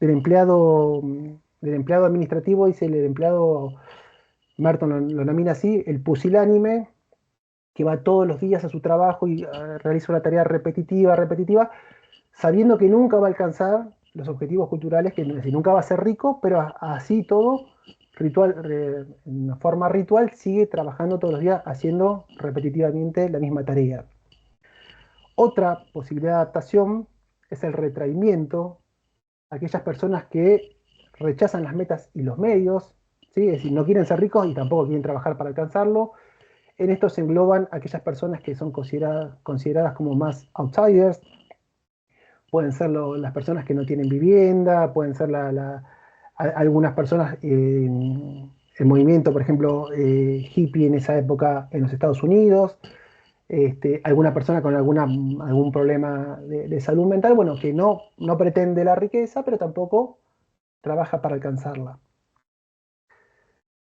empleado administrativo, dice el empleado, Merton lo nomina así, el pusilánime, que va todos los días a su trabajo y realiza una tarea repetitiva, sabiendo que nunca va a alcanzar los objetivos culturales, que nunca va a ser rico, pero así todo, en una forma ritual, sigue trabajando todos los días, haciendo repetitivamente la misma tarea. Otra posibilidad de adaptación es el retraimiento, aquellas personas que rechazan las metas y los medios, ¿sí? Es decir, no quieren ser ricos y tampoco quieren trabajar para alcanzarlo. En esto se engloban aquellas personas que son consideradas como más outsiders. Pueden ser las personas que no tienen vivienda, pueden ser algunas personas, el movimiento, por ejemplo, hippie en esa época en los Estados Unidos, alguna persona con algún problema de salud mental, bueno, que no pretende la riqueza, pero tampoco trabaja para alcanzarla.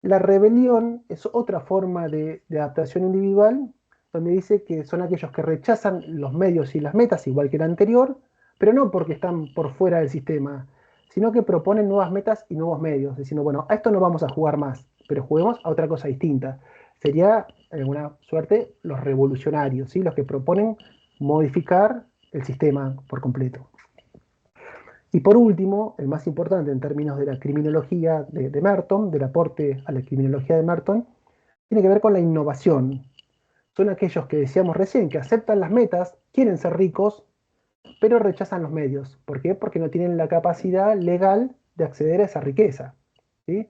La rebelión es otra forma de adaptación individual, donde dice que son aquellos que rechazan los medios y las metas, igual que el anterior, pero no porque están por fuera del sistema, sino que proponen nuevas metas y nuevos medios, diciendo, bueno, a esto no vamos a jugar más, pero juguemos a otra cosa distinta. Sería, en alguna suerte, los revolucionarios, ¿sí? Los que proponen modificar el sistema por completo. Y por último, el más importante en términos de la criminología de Merton, del aporte a la criminología de Merton, tiene que ver con la innovación. Son aquellos que decíamos recién, que aceptan las metas, quieren ser ricos, pero rechazan los medios. ¿Por qué? Porque no tienen la capacidad legal de acceder a esa riqueza, ¿sí?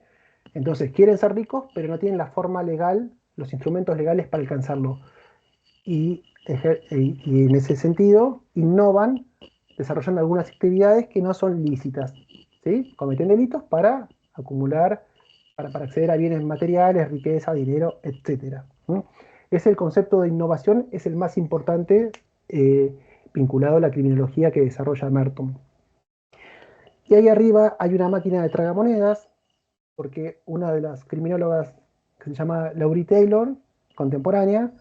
Entonces quieren ser ricos, pero no tienen la forma legal, los instrumentos legales para alcanzarlo. Y en ese sentido innovan desarrollando algunas actividades que no son lícitas, ¿sí? Cometen delitos para acumular, para acceder a bienes materiales, riqueza, dinero, etc. Es el concepto de innovación, es el más importante vinculado a la criminología que desarrolla Merton. Y ahí arriba hay una máquina de tragamonedas, porque una de las criminólogas, que se llama Laurie Taylor, contemporánea,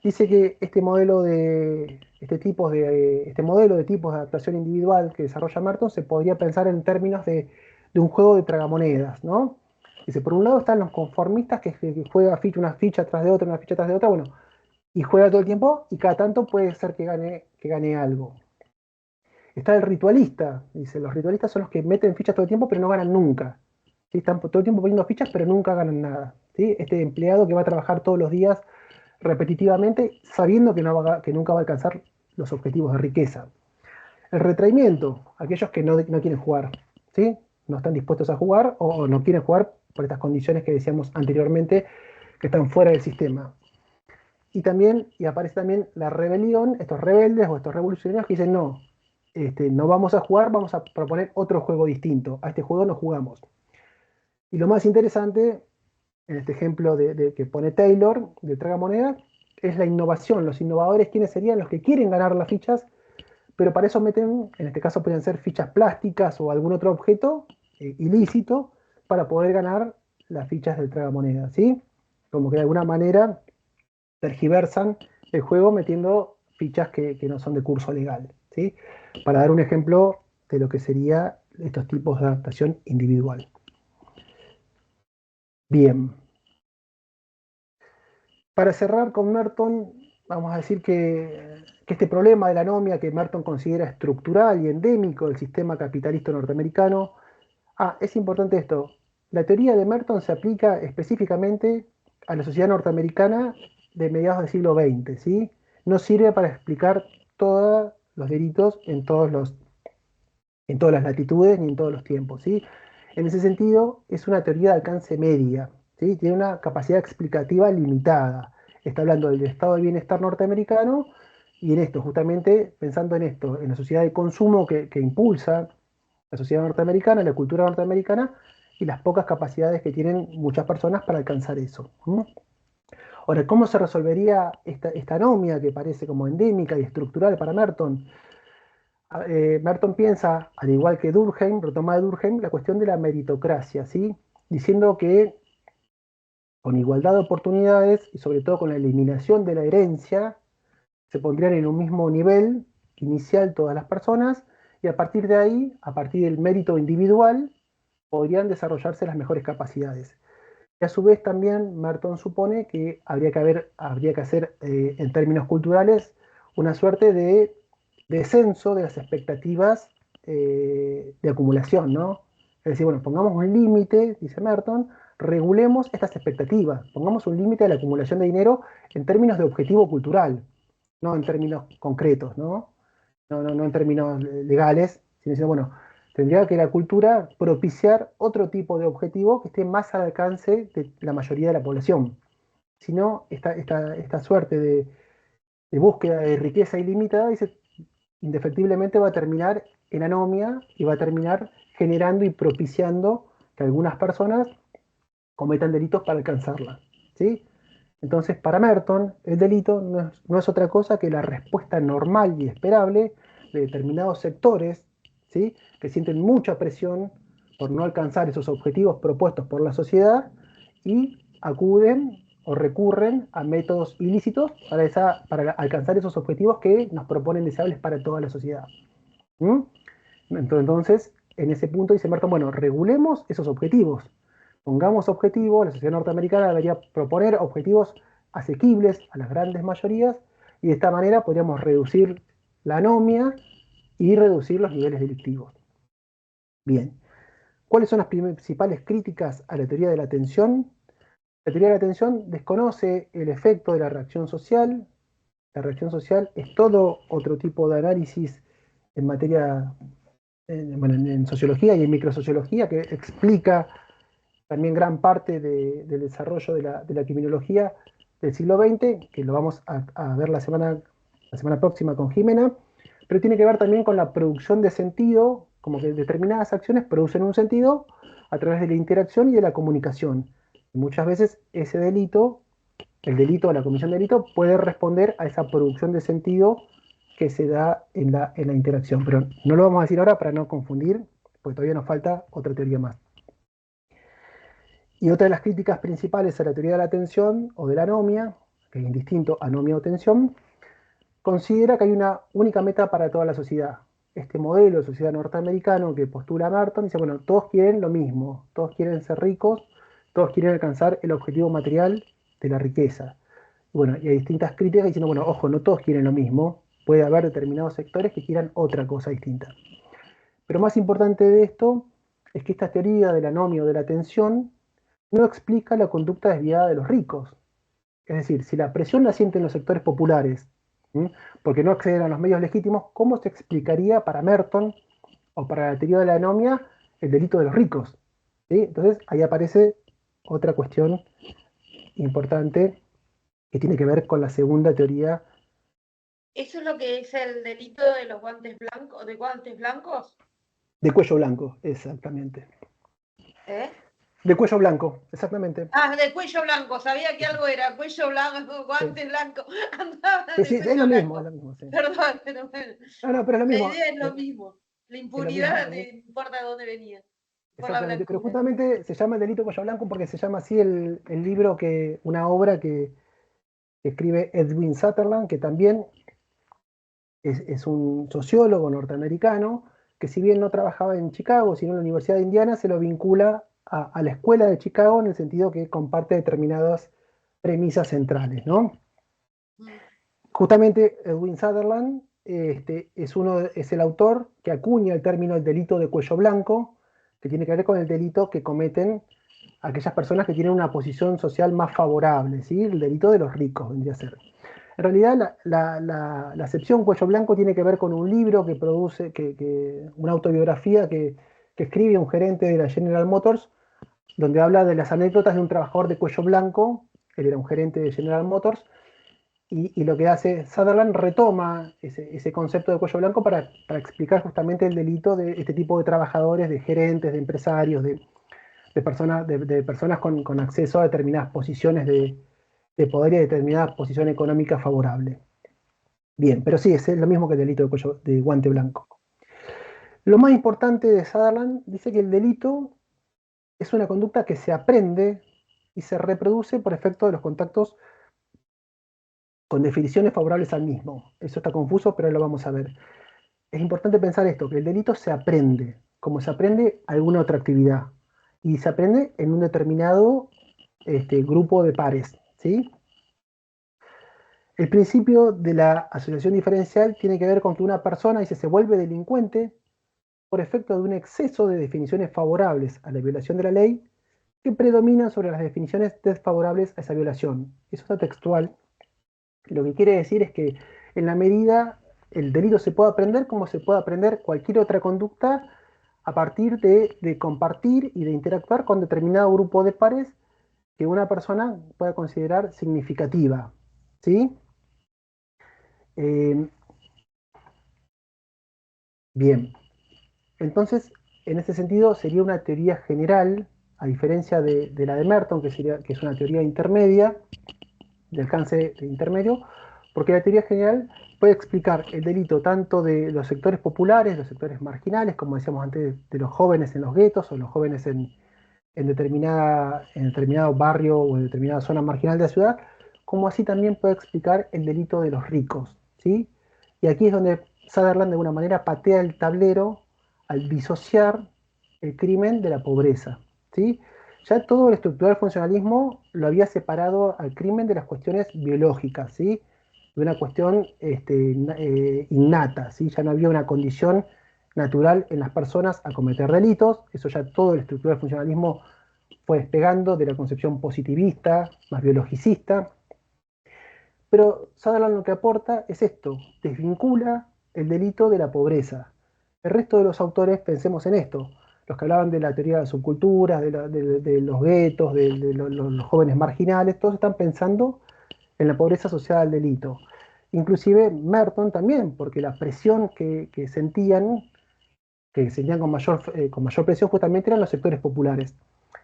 dice que este modelo de tipos de adaptación individual que desarrolla Merton se podría pensar en términos de un juego de tragamonedas, ¿no? Dice, por un lado están los conformistas que juega una ficha tras de otra, bueno, y juega todo el tiempo y cada tanto puede ser que gane algo. Está el ritualista, dice, los ritualistas son los que meten fichas todo el tiempo pero no ganan nunca. ¿Sí? Están todo el tiempo poniendo fichas pero nunca ganan nada. ¿Sí? Este empleado que va a trabajar todos los días repetitivamente sabiendo que nunca va a alcanzar los objetivos de riqueza. El retraimiento, aquellos que no quieren jugar, ¿sí? No están dispuestos a jugar o no quieren jugar por estas condiciones que decíamos anteriormente que están fuera del sistema. Y aparece también la rebelión, estos rebeldes o estos revolucionarios que dicen no vamos a jugar, vamos a proponer otro juego distinto, a este juego no jugamos. Y lo más interesante, en este ejemplo que pone Taylor, de tragamonedas, es la innovación. Los innovadores, ¿quiénes serían? Los que quieren ganar las fichas, pero para eso meten, en este caso pueden ser fichas plásticas o algún otro objeto ilícito, para poder ganar las fichas del tragamonedas, ¿sí? Como que de alguna manera tergiversan el juego metiendo fichas que no son de curso legal, ¿sí? Para dar un ejemplo de lo que sería estos tipos de adaptación individual. Bien. Para cerrar con Merton, vamos a decir que este problema de la anomia que Merton considera estructural y endémico del sistema capitalista norteamericano. Es importante esto. La teoría de Merton se aplica específicamente a la sociedad norteamericana de mediados del siglo XX, ¿sí? No sirve para explicar todos los delitos en todas las latitudes ni en todos los tiempos, ¿sí? En ese sentido, es una teoría de alcance media, ¿sí? Tiene una capacidad explicativa limitada. Está hablando del estado de bienestar norteamericano y en esto, justamente pensando en esto, en la sociedad de consumo que impulsa la sociedad norteamericana, la cultura norteamericana y las pocas capacidades que tienen muchas personas para alcanzar eso. Ahora, ¿cómo se resolvería esta anomia que parece como endémica y estructural para Merton? Merton piensa, al igual que Durkheim, retoma de Durkheim, la cuestión de la meritocracia, ¿sí? Diciendo que con igualdad de oportunidades y sobre todo con la eliminación de la herencia, se pondrían en un mismo nivel inicial todas las personas y a partir de ahí, a partir del mérito individual, podrían desarrollarse las mejores capacidades. Y a su vez también Merton supone que habría que hacer en términos culturales una suerte de descenso de las expectativas de acumulación, ¿no? Es decir, bueno, pongamos un límite, dice Merton, regulemos estas expectativas, pongamos un límite a la acumulación de dinero en términos de objetivo cultural, no en términos concretos, ¿no? No en términos legales, sino diciendo, bueno, tendría que la cultura propiciar otro tipo de objetivo que esté más al alcance de la mayoría de la población. Si no, esta suerte de búsqueda de riqueza ilimitada, dice, indefectiblemente va a terminar en anomia y va a terminar generando y propiciando que algunas personas cometan delitos para alcanzarla, ¿sí? Entonces, para Merton, el delito no es otra cosa que la respuesta normal y esperable de determinados sectores, ¿sí? Que sienten mucha presión por no alcanzar esos objetivos propuestos por la sociedad y acuden o recurren a métodos ilícitos para alcanzar esos objetivos que nos proponen deseables para toda la sociedad. Entonces, en ese punto dice Merton, bueno, regulemos esos objetivos. Pongamos objetivos, la sociedad norteamericana debería proponer objetivos asequibles a las grandes mayorías y de esta manera podríamos reducir la anomia y reducir los niveles delictivos. Bien, ¿cuáles son las principales críticas a la teoría de la atención? La teoría de la atención desconoce el efecto de la reacción social. La reacción social es todo otro tipo de análisis en materia, en sociología y en microsociología que explica también gran parte del desarrollo de la criminología del siglo XX, que lo vamos a ver la semana próxima con Jimena, pero tiene que ver también con la producción de sentido, como que determinadas acciones producen un sentido a través de la interacción y de la comunicación. Y muchas veces ese delito, el delito o la comisión de delito, puede responder a esa producción de sentido que se da en la interacción. Pero no lo vamos a decir ahora para no confundir, porque todavía nos falta otra teoría más. Y otra de las críticas principales a la teoría de la atención o de la anomia, que es indistinto anomia o tensión, considera que hay una única meta para toda la sociedad. Este modelo de sociedad norteamericano que postula Merton dice, bueno, todos quieren lo mismo, todos quieren ser ricos, todos quieren alcanzar el objetivo material de la riqueza. Bueno, y hay distintas críticas diciendo, bueno, ojo, no todos quieren lo mismo, puede haber determinados sectores que quieran otra cosa distinta. Pero más importante de esto es que esta teoría de la anomia o de la tensión no explica la conducta desviada de los ricos. Es decir, si la presión la sienten los sectores populares, porque no acceden a los medios legítimos, ¿cómo se explicaría para Merton o para la teoría de la anomia el delito de los ricos? ¿Sí? Entonces ahí aparece otra cuestión importante que tiene que ver con la segunda teoría. ¿Eso es lo que es el delito de los guantes blancos, de guantes blancos? De cuello blanco, exactamente. ¿Eh? De cuello blanco, exactamente. De cuello blanco, sabía que algo era, cuello blanco, guantes sí. blancos. Andaba sí, es lo mismo, sí. Perdón, pero bueno. No, pero es lo mismo. La idea es lo mismo. La impunidad, no importa de dónde venía. Exactamente, pero justamente se llama el delito cuello blanco porque se llama así el libro, una obra que escribe Edwin Sutherland, que también es un sociólogo norteamericano, que si bien no trabajaba en Chicago, sino en la Universidad de Indiana, se lo vincula a la escuela de Chicago en el sentido que comparte determinadas premisas centrales, ¿no? Justamente Edwin Sutherland es el autor que acuña el término el delito de cuello blanco, que tiene que ver con el delito que cometen aquellas personas que tienen una posición social más favorable, ¿sí? El delito de los ricos vendría a ser. En realidad la acepción cuello blanco tiene que ver con un libro que produce, una autobiografía que escribe un gerente de la General Motors, donde habla de las anécdotas de un trabajador de cuello blanco. Él era un gerente de General Motors, y lo que hace Sutherland retoma ese concepto de cuello blanco para explicar justamente el delito de este tipo de trabajadores, de gerentes, de empresarios, de personas con acceso a determinadas posiciones de poder y a determinada posición económica favorable. Bien, pero sí, es lo mismo que el delito de guante blanco. Lo más importante de Sutherland dice que el delito es una conducta que se aprende y se reproduce por efecto de los contactos con definiciones favorables al mismo. Eso está confuso, pero lo vamos a ver. Es importante pensar esto, que el delito se aprende, como se aprende alguna otra actividad, y se aprende en un determinado grupo de pares, ¿sí? El principio de la asociación diferencial tiene que ver con que una persona se vuelve delincuente por efecto de un exceso de definiciones favorables a la violación de la ley que predominan sobre las definiciones desfavorables a esa violación. Eso está textual. Lo que quiere decir es que en la medida el delito se puede aprender como se puede aprender cualquier otra conducta a partir de compartir y de interactuar con determinado grupo de pares que una persona pueda considerar significativa, ¿sí? Bien, entonces en ese sentido sería una teoría general, a diferencia de la de Merton, que es una teoría intermedia, de alcance intermedio, porque la teoría general puede explicar el delito tanto de los sectores populares, los sectores marginales, como decíamos antes, de los jóvenes en los guetos o los jóvenes en determinado barrio o en determinada zona marginal de la ciudad, como así también puede explicar el delito de los ricos, ¿sí? Y aquí es donde Sutherland de alguna manera patea el tablero al disociar el crimen de la pobreza, ¿sí? Ya todo el estructural funcionalismo lo había separado al crimen de las cuestiones biológicas, ¿sí? De una cuestión innata, ¿sí? Ya no había una condición natural en las personas a cometer delitos. Eso ya todo el estructural funcionalismo fue despegando de la concepción positivista, más biologicista. Pero Sutherland lo que aporta es esto, desvincula el delito de la pobreza. El resto de los autores, pensemos en esto, los que hablaban de la teoría de las subculturas, de los guetos, de los jóvenes marginales, todos están pensando en la pobreza asociada al delito. Inclusive Merton también, porque la presión que sentían con mayor presión justamente eran los sectores populares.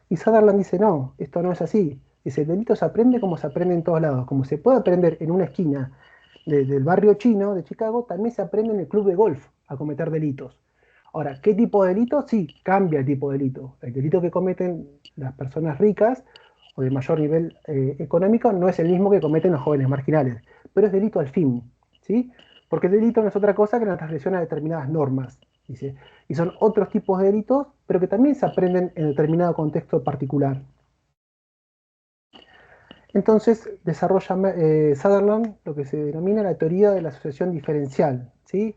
Y Sutherland dice, no, esto no es así. Dice, el delito se aprende como se aprende en todos lados. Como se puede aprender en una esquina del barrio chino de Chicago, también se aprende en el club de golf a cometer delitos. Ahora, ¿qué tipo de delito? Sí, cambia el tipo de delito. El delito que cometen las personas ricas o de mayor nivel económico no es el mismo que cometen los jóvenes marginales, pero es delito al fin, ¿sí? Porque el delito no es otra cosa que la transgresión a determinadas normas, dice. Y son otros tipos de delitos, pero que también se aprenden en determinado contexto particular. Entonces desarrolla Sutherland lo que se denomina la teoría de la asociación diferencial, ¿sí?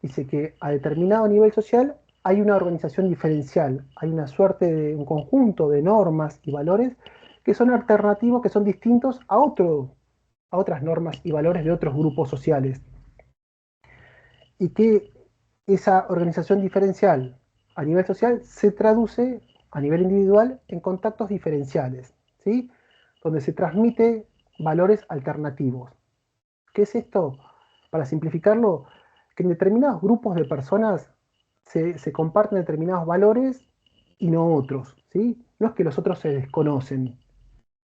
Dice que a determinado nivel social hay una organización diferencial, hay una suerte de un conjunto de normas y valores que son alternativos, que son distintos a otras normas y valores de otros grupos sociales. Y que esa organización diferencial a nivel social se traduce a nivel individual en contactos diferenciales, ¿sí? Donde se transmite valores alternativos. ¿Qué es esto? Para simplificarlo, que en determinados grupos de personas se comparten determinados valores y no otros, ¿sí? No es que los otros se desconocen,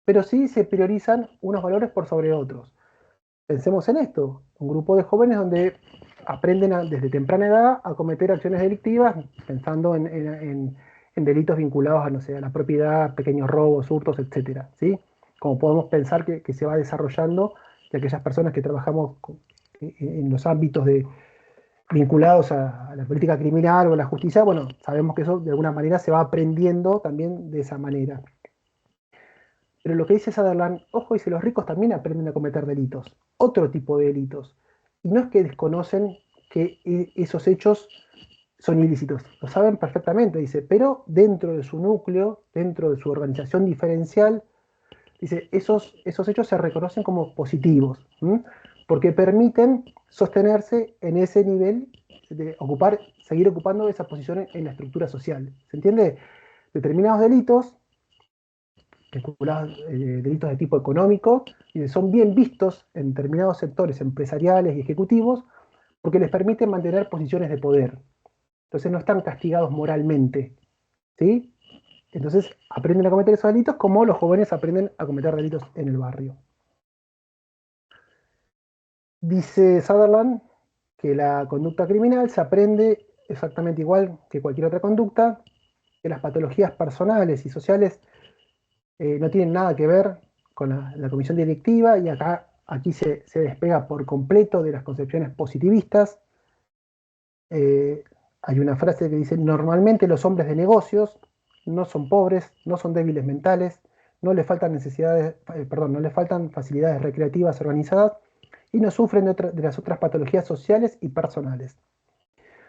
pero sí se priorizan unos valores por sobre otros. Pensemos en esto, un grupo de jóvenes donde aprenden desde temprana edad a cometer acciones delictivas, pensando en delitos vinculados a, no sé, a la propiedad, pequeños robos, hurtos, etcétera, ¿sí? Como podemos pensar que se va desarrollando de aquellas personas que trabajamos en los ámbitos vinculados a la política criminal o a la justicia, bueno, sabemos que eso de alguna manera se va aprendiendo también de esa manera. Pero lo que dice Sutherland, ojo, dice, los ricos también aprenden a cometer delitos, otro tipo de delitos. Y no es que desconocen que esos hechos son ilícitos, lo saben perfectamente, dice, pero dentro de su núcleo, dentro de su organización diferencial, dice, esos hechos se reconocen como positivos, porque permiten sostenerse en ese nivel de seguir ocupando esa posición en la estructura social. ¿Se entiende? Determinados delitos, delitos de tipo económico, son bien vistos en determinados sectores empresariales y ejecutivos porque les permiten mantener posiciones de poder. Entonces no están castigados moralmente, ¿sí? Entonces aprenden a cometer esos delitos como los jóvenes aprenden a cometer delitos en el barrio. Dice Sutherland que la conducta criminal se aprende exactamente igual que cualquier otra conducta, que las patologías personales y sociales no tienen nada que ver con la comisión delictiva, y aquí se despega por completo de las concepciones positivistas. Hay una frase que dice, normalmente los hombres de negocios no son pobres, no son débiles mentales, no les faltan no les faltan facilidades recreativas organizadas y no sufren de las otras patologías sociales y personales.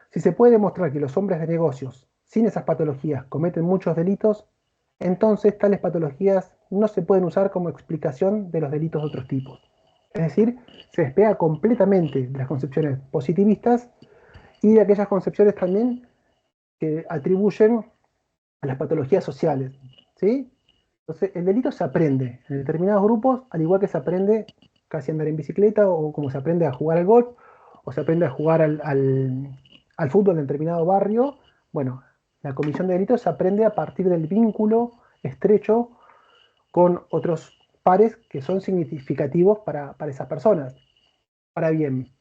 Si se puede demostrar que los hombres de negocios sin esas patologías cometen muchos delitos, entonces tales patologías no se pueden usar como explicación de los delitos de otros tipos. Es decir, se despega completamente de las concepciones positivistas y de aquellas concepciones también que atribuyen a las patologías sociales, ¿sí? Entonces, el delito se aprende en determinados grupos, al igual que se aprende casi a andar en bicicleta, o como se aprende a jugar al golf, o se aprende a jugar al fútbol en determinado barrio. Bueno, la comisión de delitos se aprende a partir del vínculo estrecho con otros pares que son significativos para esas personas. Ahora bien,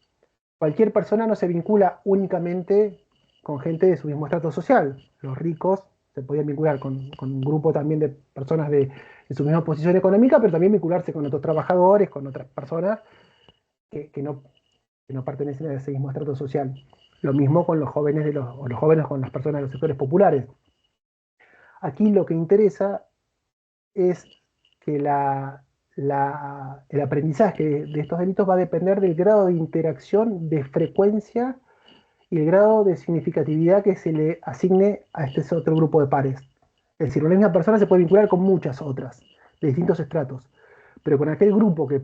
cualquier persona no se vincula únicamente con gente de su mismo estrato social. Los ricos se podían vincular con un grupo también de personas de su misma posición económica, pero también vincularse con otros trabajadores, con otras personas que no pertenecen a ese mismo estrato social. Lo mismo con los jóvenes o los jóvenes con las personas de los sectores populares. Aquí lo que interesa es que el aprendizaje de estos delitos va a depender del grado de interacción, de frecuencia y el grado de significatividad que se le asigne a este otro grupo de pares. Es decir, una misma persona se puede vincular con muchas otras, de distintos estratos, pero con aquel grupo que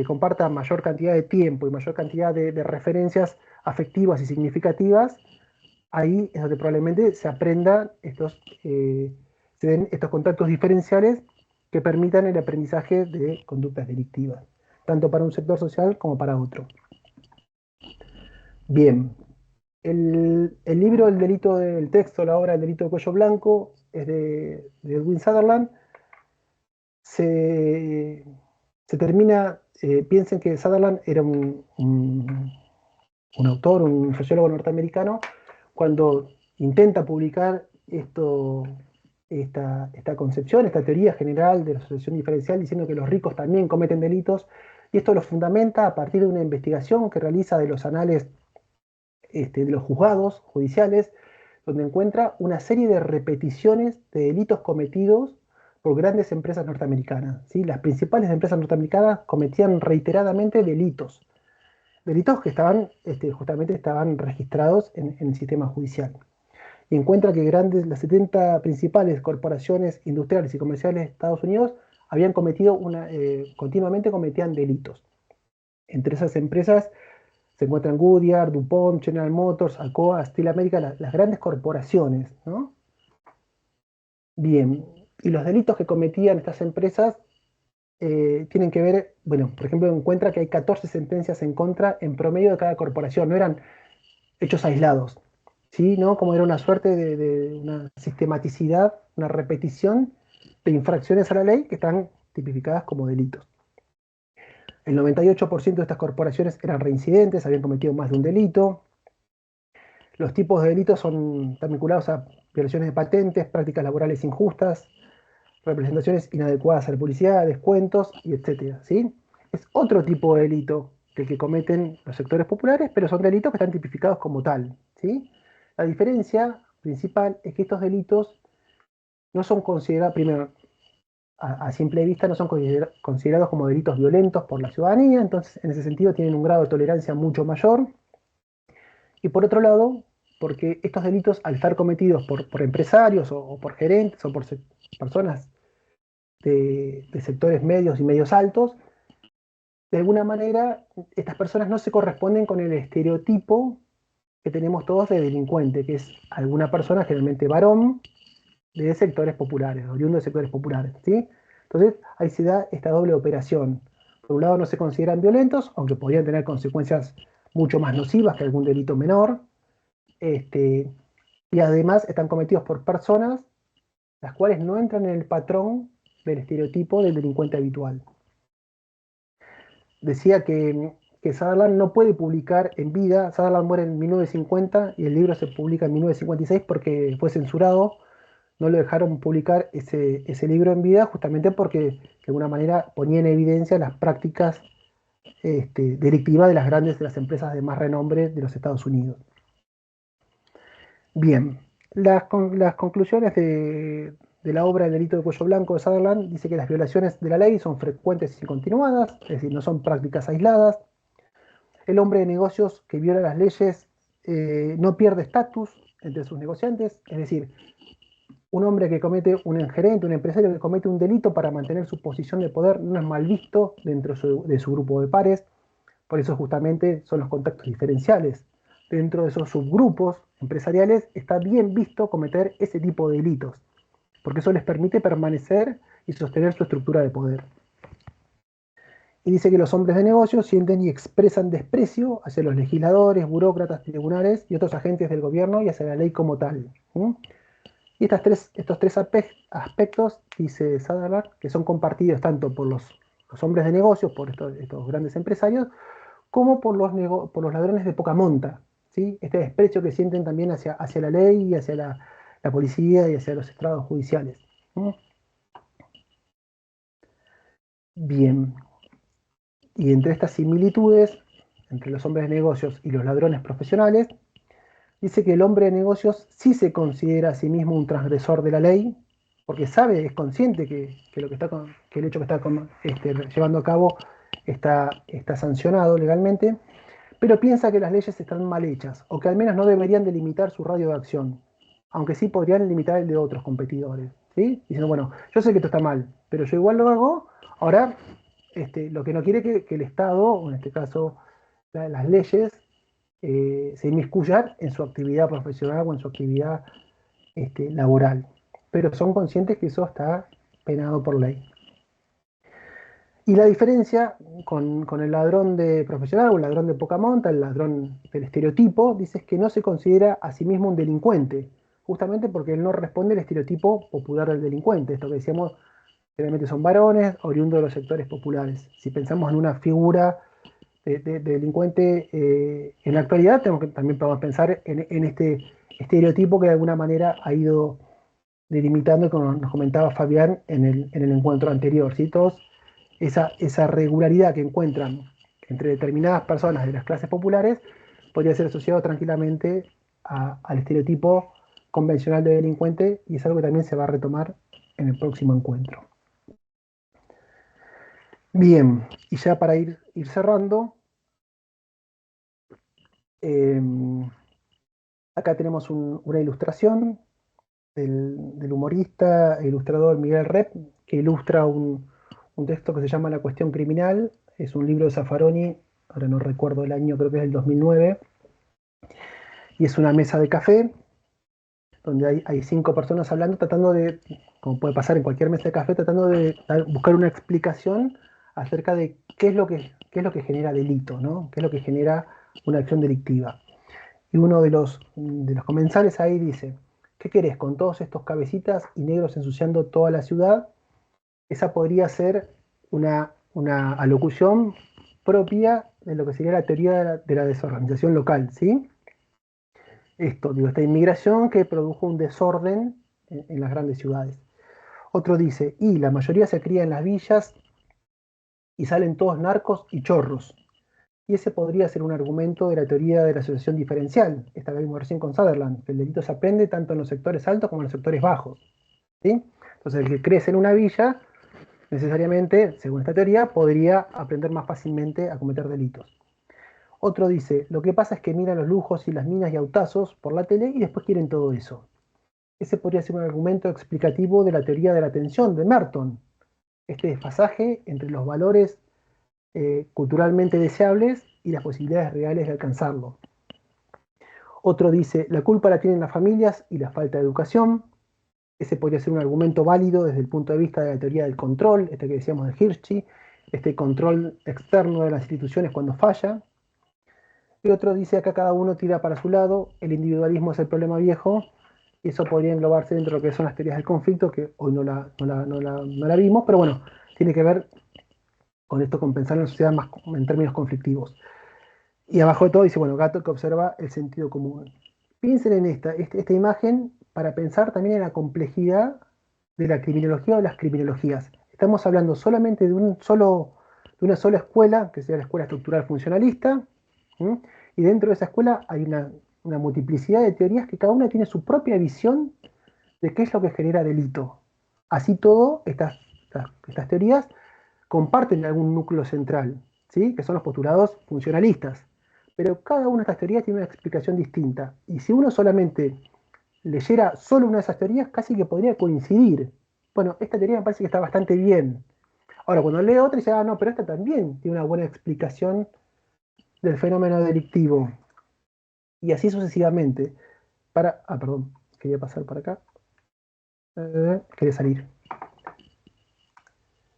comparta mayor cantidad de tiempo y mayor cantidad de referencias afectivas y significativas, ahí es donde probablemente se aprendan se den estos contactos diferenciales que permitan el aprendizaje de conductas delictivas, tanto para un sector social como para otro. Bien, el libro El delito del texto, la obra El delito de cuello blanco, es de Edwin Sutherland. Se termina, piensen que Sutherland era un autor, un sociólogo norteamericano, cuando intenta publicar esta concepción, esta teoría general de la asociación diferencial, diciendo que los ricos también cometen delitos, y esto lo fundamenta a partir de una investigación que realiza de los anales de los juzgados judiciales, donde encuentra una serie de repeticiones de delitos cometidos por grandes empresas norteamericanas, ¿sí? Las principales empresas norteamericanas cometían reiteradamente delitos que justamente estaban registrados en el sistema judicial. Y encuentra que las 70 principales corporaciones industriales y comerciales de Estados Unidos habían continuamente cometían delitos. Entre esas empresas se encuentran Goodyear, DuPont, General Motors, Alcoa, Steel America, las grandes corporaciones, ¿no? Bien, y los delitos que cometían estas empresas tienen que ver, bueno, por ejemplo, encuentra que hay 14 sentencias en contra en promedio de cada corporación, no eran hechos aislados, ¿sí? ¿No? Como era una suerte de una sistematicidad, una repetición de infracciones a la ley que están tipificadas como delitos. El 98% de estas corporaciones eran reincidentes, habían cometido más de un delito. Los tipos de delitos están vinculados a violaciones de patentes, prácticas laborales injustas, representaciones inadecuadas a la publicidad, descuentos, y etcétera, ¿sí? Es otro tipo de delito que el que cometen los sectores populares, pero son delitos que están tipificados como tal, ¿sí? La diferencia principal es que estos delitos no son considerados, primero, a simple vista no son considerados como delitos violentos por la ciudadanía, entonces en ese sentido tienen un grado de tolerancia mucho mayor. Y por otro lado, porque estos delitos, al estar cometidos por empresarios o por gerentes o por personas de sectores medios y medios altos, de alguna manera estas personas no se corresponden con el estereotipo que tenemos todos de delincuente, que es alguna persona, generalmente varón, de sectores populares, oriundo de sectores populares, ¿sí? Entonces ahí se da esta doble operación. Por un lado no se consideran violentos, aunque podrían tener consecuencias mucho más nocivas que algún delito menor, y además están cometidos por personas las cuales no entran en el patrón del estereotipo del delincuente habitual. Decía que Sutherland no puede publicar en vida. Sutherland muere en 1950 y el libro se publica en 1956 porque fue censurado. No lo dejaron publicar ese libro en vida justamente porque de alguna manera ponía en evidencia las prácticas delictivas de de las empresas de más renombre de los Estados Unidos. Bien, las conclusiones de la obra El delito de cuello blanco de Sutherland dice que las violaciones de la ley son frecuentes y continuadas, es decir, no son prácticas aisladas. El hombre de negocios que viola las leyes no pierde estatus entre sus negociantes, es decir, un hombre que comete, un gerente, un empresario que comete un delito para mantener su posición de poder no es mal visto dentro de su grupo de pares, por eso justamente son los contactos diferenciales. Dentro de esos subgrupos empresariales está bien visto cometer ese tipo de delitos, porque eso les permite permanecer y sostener su estructura de poder. Y dice que los hombres de negocios sienten y expresan desprecio hacia los legisladores, burócratas, tribunales y otros agentes del gobierno y hacia la ley como tal. Y estos tres aspectos, dice Sutherland, que son compartidos tanto por los hombres de negocios, por estos grandes empresarios, como por los ladrones de poca monta, ¿sí? Este desprecio que sienten también hacia la ley y hacia la policía y hacia los estrados judiciales. Bien. Y entre estas similitudes, entre los hombres de negocios y los ladrones profesionales, dice que el hombre de negocios sí se considera a sí mismo un transgresor de la ley, porque sabe, es consciente que el hecho que está llevando a cabo está sancionado legalmente, pero piensa que las leyes están mal hechas, o que al menos no deberían delimitar su radio de acción, aunque sí podrían limitar el de otros competidores, ¿sí? Diciendo, bueno, yo sé que esto está mal, pero yo igual lo hago. Ahora, lo que no quiere que el Estado, o en este caso las leyes, se inmiscuyan en su actividad profesional o en su actividad laboral, pero son conscientes que eso está penado por ley. Y la diferencia con el ladrón de profesional o el ladrón de poca monta, el ladrón del estereotipo, dice que no se considera a sí mismo un delincuente, justamente porque él no responde al estereotipo popular del delincuente. Esto que decíamos, generalmente son varones, oriundos de los sectores populares. Si pensamos en una figura de delincuente en la actualidad, también podemos pensar en este estereotipo que de alguna manera ha ido delimitando, como nos comentaba Fabián en el encuentro anterior, ¿sí? Todos esa regularidad que encuentran entre determinadas personas de las clases populares podría ser asociado tranquilamente al estereotipo convencional de delincuente, y es algo que también se va a retomar en el próximo encuentro. Bien, y ya para ir cerrando, acá tenemos una ilustración del humorista e ilustrador Miguel Rep, que ilustra un texto que se llama La cuestión criminal. Es un libro de Zaffaroni, ahora no recuerdo el año, creo que es el 2009, y es una mesa de café donde hay 5 personas hablando, tratando de, como puede pasar en cualquier mesa de café, tratando de buscar una explicación acerca de qué es lo que genera delito, ¿no? Qué es lo que genera una acción delictiva. Y uno de los comensales ahí dice: ¿qué querés con todos estos cabecitas y negros ensuciando toda la ciudad? Esa podría ser una alocución propia de lo que sería la teoría de la desorganización local, ¿sí? Esta inmigración que produjo un desorden en las grandes ciudades. Otro dice: y la mayoría se cría en las villas y salen todos narcos y chorros. Y ese podría ser un argumento de la teoría de la asociación diferencial, esta que vimos recién con Sutherland, que el delito se aprende tanto en los sectores altos como en los sectores bajos, ¿sí? Entonces el que crece en una villa necesariamente, según esta teoría, podría aprender más fácilmente a cometer delitos. Otro dice, lo que pasa es que miran los lujos y las minas y autazos por la tele y después quieren todo eso. Ese podría ser un argumento explicativo de la teoría de la atención de Merton. Este desfasaje entre los valores culturalmente deseables y las posibilidades reales de alcanzarlo. Otro dice, la culpa la tienen las familias y la falta de educación. Ese podría ser un argumento válido desde el punto de vista de la teoría del control, este que decíamos de Hirschi, este control externo de las instituciones cuando falla. Y otro dice, acá cada uno tira para su lado, el individualismo es el problema viejo, y eso podría englobarse dentro de lo que son las teorías del conflicto, que hoy no la vimos, pero bueno, tiene que ver con esto, con pensar en la sociedad más en términos conflictivos. Y abajo de todo dice, bueno, gato que observa el sentido común. Piensen en esta imagen para pensar también en la complejidad de la criminología o las criminologías. Estamos hablando solamente de una sola escuela, que sería la escuela estructural funcionalista, ¿sí? Y dentro de esa escuela hay una multiplicidad de teorías que cada una tiene su propia visión de qué es lo que genera delito. Así todo, estas teorías comparten algún núcleo central, ¿sí? Que son los postulados funcionalistas. Pero cada una de estas teorías tiene una explicación distinta. Y si uno solamente leyera solo una de esas teorías, casi que podría coincidir. Bueno, esta teoría me parece que está bastante bien. Ahora, cuando leo otra, dice, no, pero esta también tiene una buena explicación del fenómeno delictivo. Y así sucesivamente. Perdón, quería pasar para acá. Quería salir.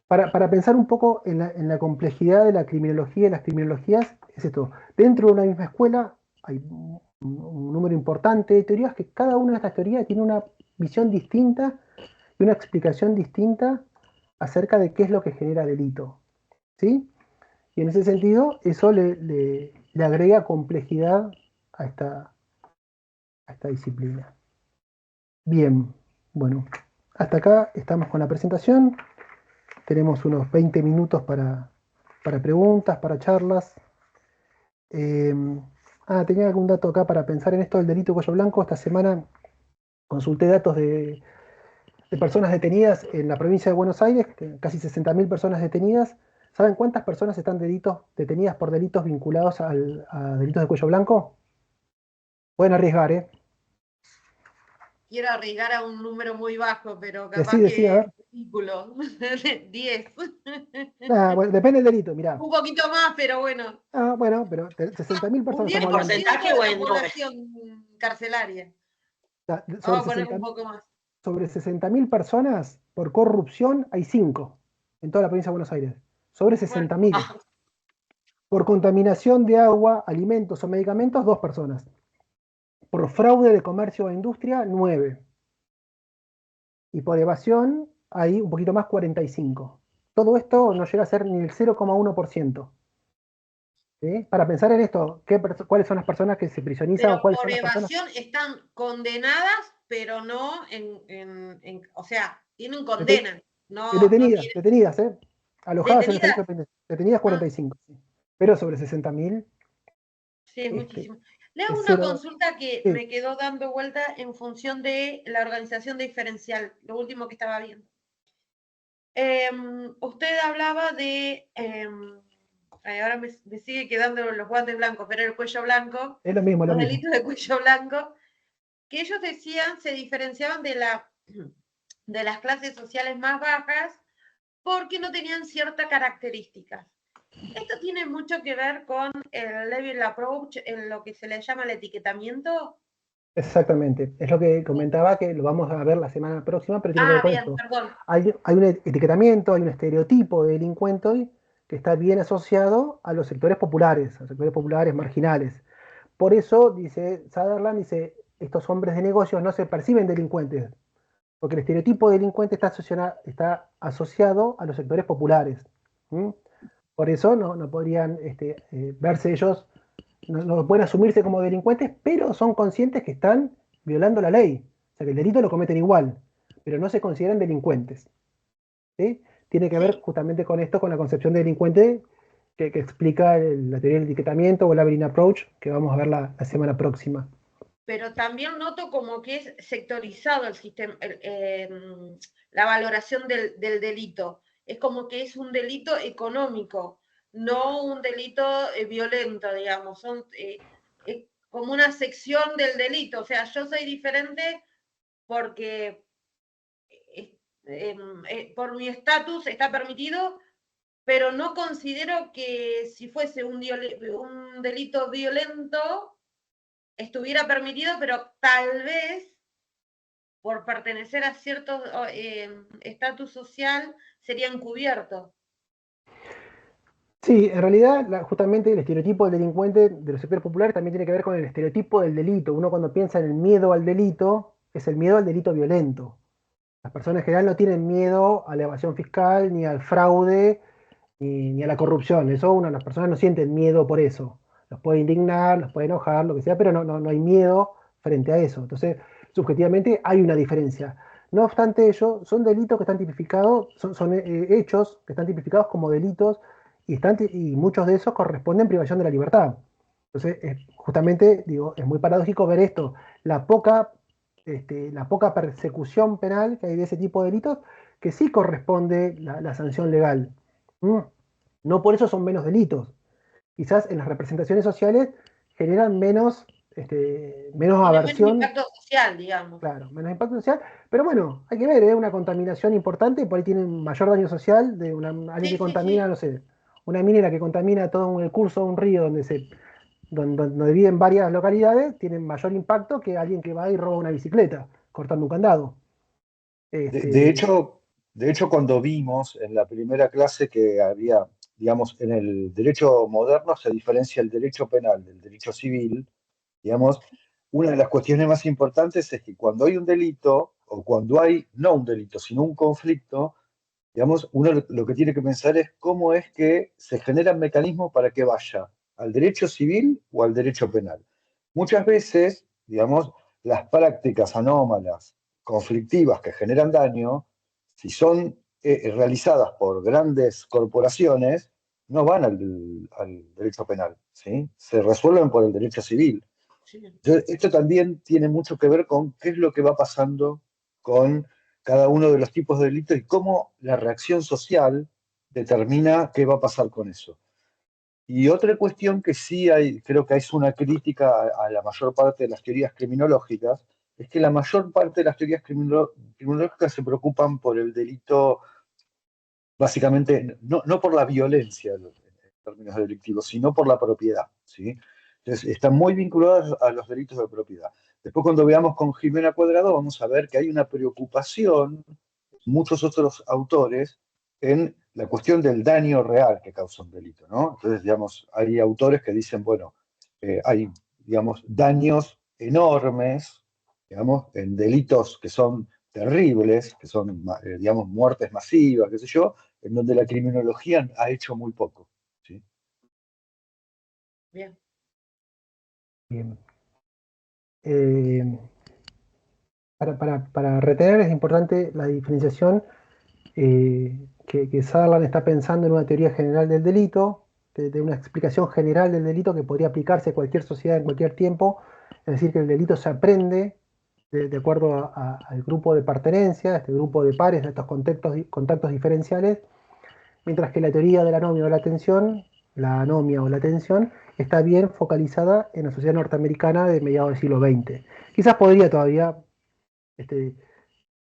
Para pensar un poco en la complejidad de la criminología y las criminologías, es esto. Dentro de una misma escuela hay un número importante de teorías que cada una de estas teorías tiene una visión distinta y una explicación distinta acerca de qué es lo que genera delito. ¿Sí? Y en ese sentido, eso le agrega complejidad a esta disciplina. Bien, bueno, hasta acá estamos con la presentación. Tenemos unos 20 minutos para preguntas, para charlas. Tenía algún dato acá para pensar en esto del delito cuello blanco. Esta semana consulté datos de personas detenidas en la provincia de Buenos Aires, casi 60.000 personas detenidas. ¿Saben cuántas personas están detenidas por delitos vinculados a delitos de cuello blanco? Pueden arriesgar, ¿eh? Quiero arriesgar a un número muy bajo, pero capaz Decí, a ver. ridículo. 10. Bueno, depende del delito, mirá. Un poquito más, pero bueno. Bueno, pero 60.000 personas. Un 10% porcentaje de o la en población carcelaria. Vamos a poner un poco más. Sobre 60.000 personas, por corrupción hay 5 en toda la provincia de Buenos Aires. Sobre 60.000. Por contaminación de agua, alimentos o medicamentos, 2 personas. Por fraude de comercio o industria, 9. Y por evasión, hay un poquito más, 45. Todo esto no llega a ser ni el 0,1%. ¿Sí? Para pensar en esto, ¿cuáles son las personas que se prisionizan? Pero ¿Cuáles por son las evasión personas? están condenadas, pero no o sea, tienen condena. Detenidas, alojadas en el ¿Detenidas? servicio penitenciario. Detenidas 45. Sí. Pero sobre 60.000. Sí, es muchísimo. Le hago es una cero. consulta que Sí. me quedó dando vuelta en función de la organización diferencial, lo último que estaba viendo. Usted hablaba de, ahora me sigue quedando los guantes blancos, pero el cuello blanco, Es lo mismo, los delitos de cuello blanco, que ellos decían se diferenciaban de las clases sociales más bajas porque no tenían ciertas características. Esto tiene mucho que ver con el level approach, en lo que se le llama el etiquetamiento. Exactamente, es lo que comentaba, que lo vamos a ver la semana próxima, pero tiene que ver con esto. Perdón. Hay un etiquetamiento, hay un estereotipo de delincuente hoy que está bien asociado a los sectores populares marginales. Por eso, dice Sutherland, estos hombres de negocios no se perciben delincuentes, porque el estereotipo de delincuente está asociado a los sectores populares. Por eso no podrían verse ellos, no pueden asumirse como delincuentes, pero son conscientes que están violando la ley. O sea, que el delito lo cometen igual, pero no se consideran delincuentes. ¿Sí? Tiene que ver justamente con esto, con la concepción de delincuente que explica la teoría del etiquetamiento o el labyrinth approach, que vamos a ver la semana próxima. Pero también noto como que es sectorizado el sistema, la valoración del delito. es como que es un delito económico, no un delito violento, digamos. Es como una sección del delito. O sea, yo soy diferente porque por mi estatus está permitido, pero no considero que si fuese un delito violento estuviera permitido, pero tal vez por pertenecer a cierto estatus social sería encubierto. Sí, en realidad justamente el estereotipo del delincuente de los sectores populares también tiene que ver con el estereotipo del delito. Uno cuando piensa en el miedo al delito, es el miedo al delito violento. Las personas en general no tienen miedo a la evasión fiscal, ni al fraude, ni a la corrupción. Las personas no sienten miedo por eso. Los puede indignar, los puede enojar, lo que sea, pero no hay miedo frente a eso. Entonces, subjetivamente hay una diferencia. No obstante ello, son delitos que están tipificados, son hechos que están tipificados como delitos y muchos de esos corresponden a privación de la libertad. Entonces, justamente, digo, es muy paradójico ver esto, la poca persecución penal que hay de ese tipo de delitos, que sí corresponde la sanción legal. ¿Mm? No por eso son menos delitos. Quizás en las representaciones sociales generan menos aversión. Menos impacto social, digamos. Claro, menos impacto social. Pero bueno, hay que ver, ¿eh? Una contaminación importante, por ahí tiene mayor daño social de alguien que contamina, no sé, una minera que contamina todo el curso de un río donde viven varias localidades, tiene mayor impacto que alguien que va y roba una bicicleta, cortando un candado. De hecho, cuando vimos en la primera clase que había, digamos, en el derecho moderno se diferencia el derecho penal del derecho civil, digamos, una de las cuestiones más importantes es que cuando hay un delito, o cuando hay, no un delito, sino un conflicto, digamos, uno lo que tiene que pensar es cómo es que se generan mecanismos para que vaya al derecho civil o al derecho penal. Muchas veces, digamos, las prácticas anómalas, conflictivas que generan daño, si son realizadas por grandes corporaciones, no van al derecho penal, ¿sí? Se resuelven por el derecho civil. Entonces, esto también tiene mucho que ver con qué es lo que va pasando con cada uno de los tipos de delitos y cómo la reacción social determina qué va a pasar con eso. Y otra cuestión que sí creo que es una crítica a la mayor parte de las teorías criminológicas, es que la mayor parte de las teorías criminológicas se preocupan por el delito, básicamente, no por la violencia en términos delictivos, sino por la propiedad, ¿sí? Entonces, están muy vinculadas a los delitos de propiedad. Después, cuando veamos con Jimena Cuadrado, vamos a ver que hay una preocupación, muchos otros autores, en la cuestión del daño real que causa un delito, ¿no? Entonces, digamos, hay autores que dicen, bueno, hay, digamos, daños enormes, digamos, en delitos que son terribles, que son, digamos, muertes masivas, qué sé yo, en donde la criminología ha hecho muy poco, ¿sí? Bien. Bien. Para retener es importante la diferenciación que Sutherland está pensando en una teoría general del delito, de una explicación general del delito que podría aplicarse a cualquier sociedad en cualquier tiempo, es decir, que el delito se aprende de acuerdo al grupo de pertenencia, este grupo de pares, de estos contactos diferenciales, mientras que la teoría de la anomia o la tensión, la anomia o la tensión, está bien focalizada en la sociedad norteamericana de mediados del siglo XX. Quizás podría todavía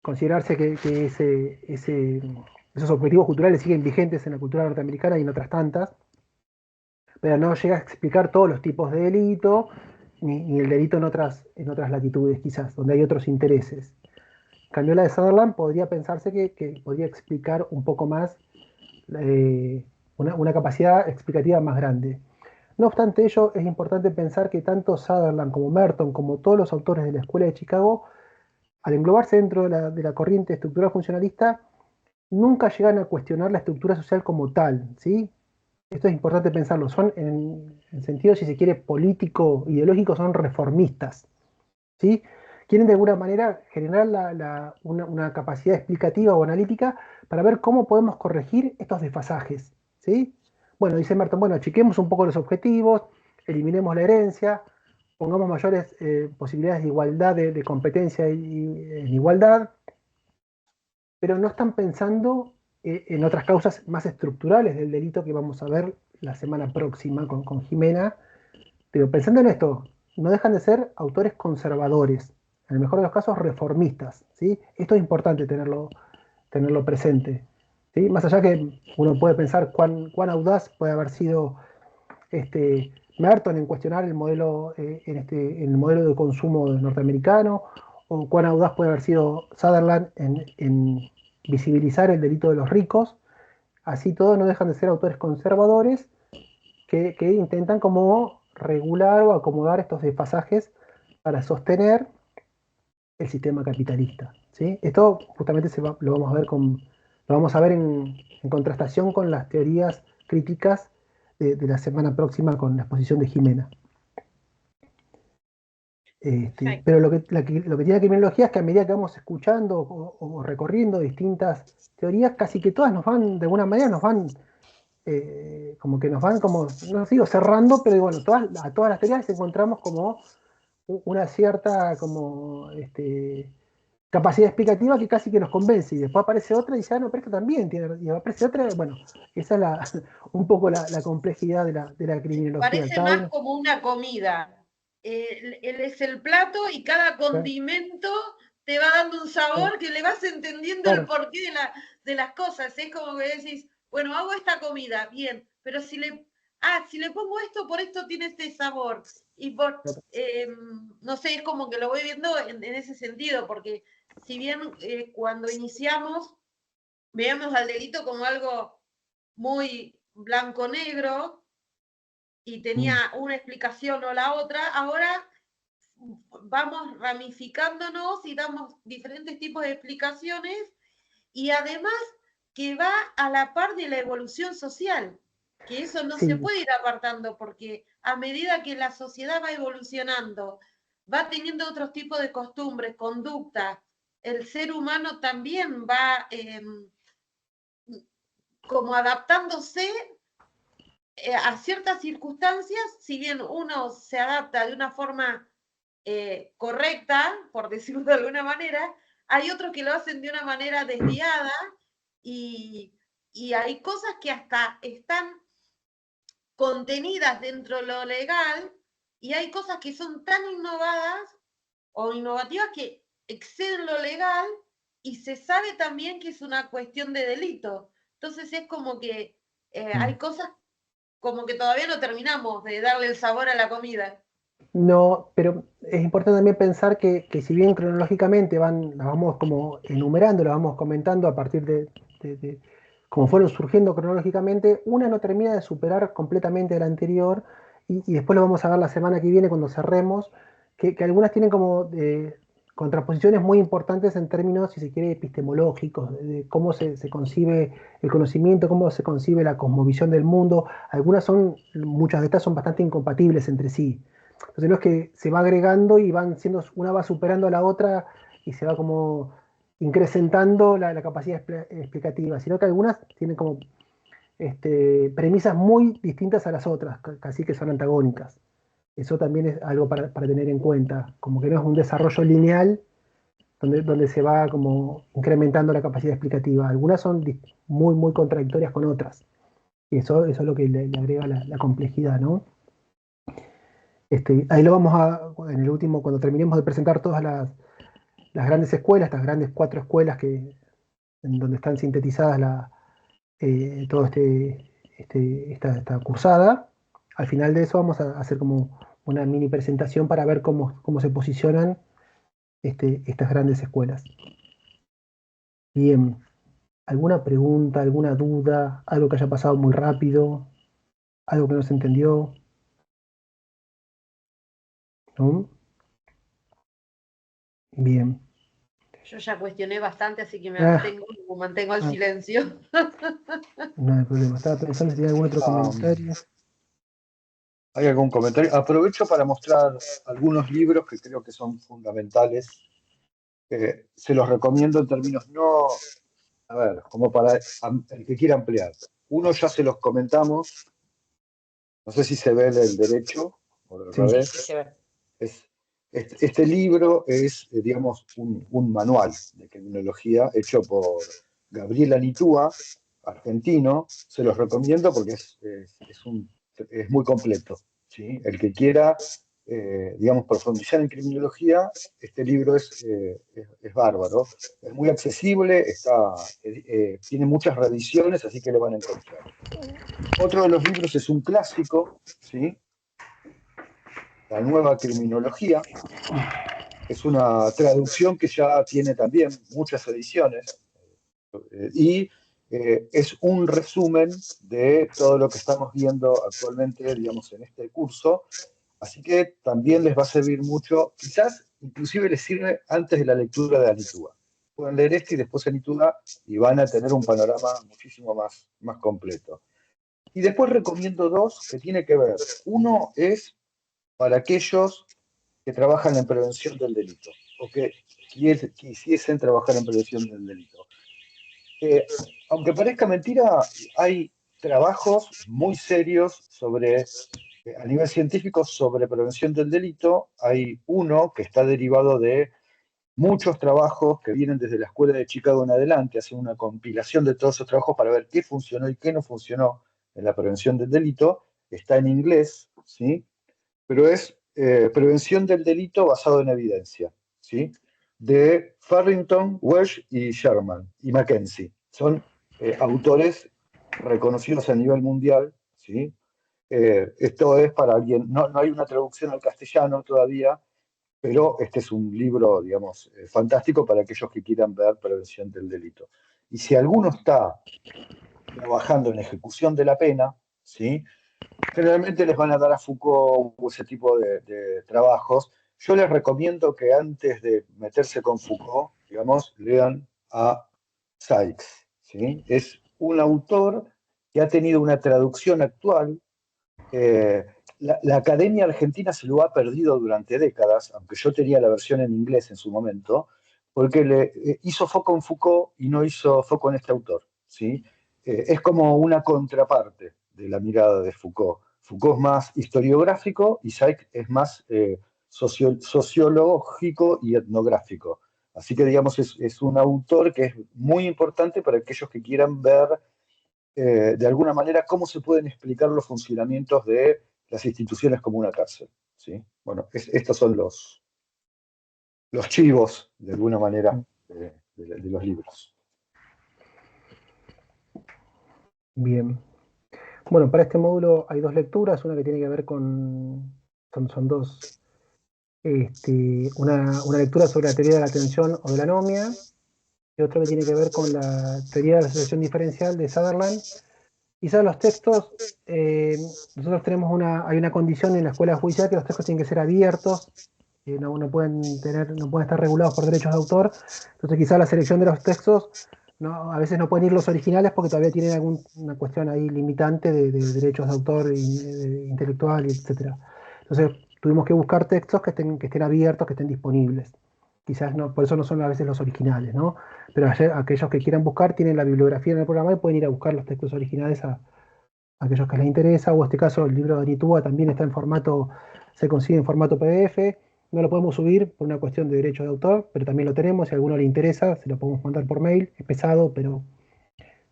considerarse que esos objetivos culturales siguen vigentes en la cultura norteamericana y en otras tantas, pero no llega a explicar todos los tipos de delito, ni el delito en otras latitudes quizás, donde hay otros intereses. En cambio, la de Sutherland podría pensarse que podría explicar un poco más, una capacidad explicativa más grande. No obstante ello, es importante pensar que tanto Sutherland como Merton, como todos los autores de la Escuela de Chicago, al englobarse dentro de la corriente estructural funcionalista, nunca llegan a cuestionar la estructura social como tal, ¿sí? Esto es importante pensarlo, son en sentido, si se quiere, político, ideológico, son reformistas, ¿sí? Quieren de alguna manera generar una capacidad explicativa o analítica para ver cómo podemos corregir estos desfasajes, ¿sí? Bueno, dice Merton, bueno, achiquemos un poco los objetivos, eliminemos la herencia, pongamos mayores posibilidades de igualdad, de competencia en igualdad, pero no están pensando en otras causas más estructurales del delito que vamos a ver la semana próxima con Jimena. Pero pensando en esto, no dejan de ser autores conservadores, en el mejor de los casos reformistas, ¿sí? Esto es importante tenerlo presente, ¿sí? Más allá que uno puede pensar cuán audaz puede haber sido Merton en cuestionar el modelo, el modelo de consumo norteamericano, o cuán audaz puede haber sido Sutherland en visibilizar el delito de los ricos. Así todos no dejan de ser autores conservadores que intentan como regular o acomodar estos desfasajes para sostener el sistema capitalista, ¿sí? Esto justamente lo vamos a ver en contrastación con las teorías críticas de la semana próxima con la exposición de Jimena. Pero lo que tiene la criminología es que a medida que vamos escuchando o recorriendo distintas teorías, casi que todas nos van, de alguna manera, como que nos van como, no digo cerrando, pero bueno, a todas las teorías les encontramos como una cierta como capacidad explicativa que casi que nos convence, y después aparece otra y dice, no, pero esto también tiene, y aparece otra, bueno, esa es un poco la complejidad de la criminología. Parece más como una comida. Él es el plato y cada condimento te va dando un sabor que le vas entendiendo el porqué de las cosas. Es como que decís, bueno, hago esta comida, bien, pero si le pongo esto, por esto tiene este sabor. Y no sé, es como que lo voy viendo en ese sentido, porque si bien cuando iniciamos veíamos al delito como algo muy blanco-negro, y tenía una explicación o la otra, ahora vamos ramificándonos y damos diferentes tipos de explicaciones, y además que va a la par de la evolución social, que eso no se puede ir apartando, porque a medida que la sociedad va evolucionando, va teniendo otros tipos de costumbres, conductas, el ser humano también va como adaptándose a ciertas circunstancias. Si bien uno se adapta de una forma correcta, por decirlo de alguna manera, hay otros que lo hacen de una manera desviada, y hay cosas que hasta están contenidas dentro de lo legal, y hay cosas que son tan innovadas o innovativas que exceden lo legal, y se sabe también que es una cuestión de delito. Entonces es como que hay cosas como que todavía no terminamos de darle el sabor a la comida. No, pero es importante también pensar que si bien cronológicamente las vamos como enumerando, las vamos comentando a partir de como fueron surgiendo cronológicamente, una no termina de superar completamente la anterior, y después lo vamos a ver la semana que viene cuando cerremos, que algunas tienen como contraposiciones muy importantes en términos, si se quiere, epistemológicos, de cómo se concibe el conocimiento, cómo se concibe la cosmovisión del mundo. Muchas de estas son bastante incompatibles entre sí. Entonces no es que se va agregando y una va superando a la otra y se va como incrementando la capacidad explicativa, sino que algunas tienen como premisas muy distintas a las otras, casi que son antagónicas. Eso también es algo para tener en cuenta, como que no es un desarrollo lineal donde se va como incrementando la capacidad explicativa. Algunas son muy, muy contradictorias con otras. Y eso es lo que le agrega la complejidad, ¿no? Ahí lo en el último, cuando terminemos de presentar todas las grandes escuelas, estas grandes 4 escuelas en donde están sintetizadas toda esta cursada, al final de eso vamos a hacer como una mini presentación para ver cómo se posicionan estas grandes escuelas. Bien, ¿alguna pregunta, alguna duda, algo que haya pasado muy rápido, algo que no se entendió? ¿No? Bien. Yo ya cuestioné bastante, así que mantengo el silencio. No hay problema. Estaba pensando si tenía algún otro comentario. ¿Hay algún comentario? Aprovecho para mostrar algunos libros que creo que son fundamentales. Se los recomiendo en términos como para el que quiera ampliar. Uno ya se los comentamos. No sé si se ve el derecho o al revés. Sí, se ve. Este libro es, digamos, un manual de criminología hecho por Gabriel Anitúa, argentino, se los recomiendo porque es muy completo, ¿sí? El que quiera, digamos, profundizar en criminología, este libro es bárbaro, es muy accesible, tiene muchas reediciones, así que lo van a encontrar. Otro de los libros es un clásico, ¿sí? La nueva criminología. Es una traducción que ya tiene también muchas ediciones y es un resumen de todo lo que estamos viendo actualmente, digamos, en este curso. Así que también les va a servir mucho, quizás inclusive les sirve antes de la lectura de Anitúa. Pueden leer este y después Anitúa y van a tener un panorama muchísimo más completo. Y después recomiendo dos que tienen que ver. Uno es para aquellos que trabajan en prevención del delito, o que quisiesen trabajar en prevención del delito. Aunque parezca mentira, hay trabajos muy serios a nivel científico sobre prevención del delito. Hay uno que está derivado de muchos trabajos que vienen desde la Escuela de Chicago en adelante, hacen una compilación de todos esos trabajos para ver qué funcionó y qué no funcionó en la prevención del delito. Está en inglés, ¿sí? Pero es prevención del delito basado en evidencia, ¿sí? De Farrington, Welsh y Sherman y Mackenzie. Son autores reconocidos a nivel mundial, ¿sí? Esto es para alguien, no hay una traducción al castellano todavía, pero este es un libro, digamos, fantástico para aquellos que quieran ver prevención del delito. Y si alguno está trabajando en ejecución de la pena, ¿sí? Generalmente les van a dar a Foucault o ese tipo de trabajos. Yo les recomiendo que antes de meterse con Foucault, digamos, lean a Sykes, ¿sí? Es un autor que ha tenido una traducción actual. La Academia Argentina se lo ha perdido durante décadas, aunque yo tenía la versión en inglés en su momento, porque hizo foco en Foucault y no hizo foco en este autor, ¿sí? Es como una contraparte de la mirada de Foucault. Foucault es más historiográfico y Sykes es más sociológico y etnográfico. Así que, digamos, es un autor que es muy importante para aquellos que quieran ver de alguna manera cómo se pueden explicar los funcionamientos de las instituciones como una cárcel, ¿sí? Bueno, estos son los chivos, de alguna manera, de los libros. Bien. Bueno, para este módulo hay dos lecturas, una que tiene que ver con, son dos, una lectura sobre la teoría de la atención o de la anomia, y otra que tiene que ver con la teoría de la asociación diferencial de Sutherland. Quizás los textos, nosotros tenemos hay una condición en la escuela judicial que los textos tienen que ser abiertos, no pueden estar regulados por derechos de autor, entonces quizás la selección de los textos, a veces no pueden ir los originales porque todavía tienen alguna cuestión ahí limitante de derechos de autor intelectual, etc. Entonces tuvimos que buscar textos que estén abiertos, que estén disponibles. Quizás no, por eso no son a veces los originales, ¿no? Pero aquellos que quieran buscar tienen la bibliografía en el programa y pueden ir a buscar los textos originales a aquellos que les interesa, o en este caso el libro de Anitúa también está se consigue en formato PDF, no lo podemos subir por una cuestión de derecho de autor, pero también lo tenemos, si a alguno le interesa, se lo podemos mandar por mail, es pesado, pero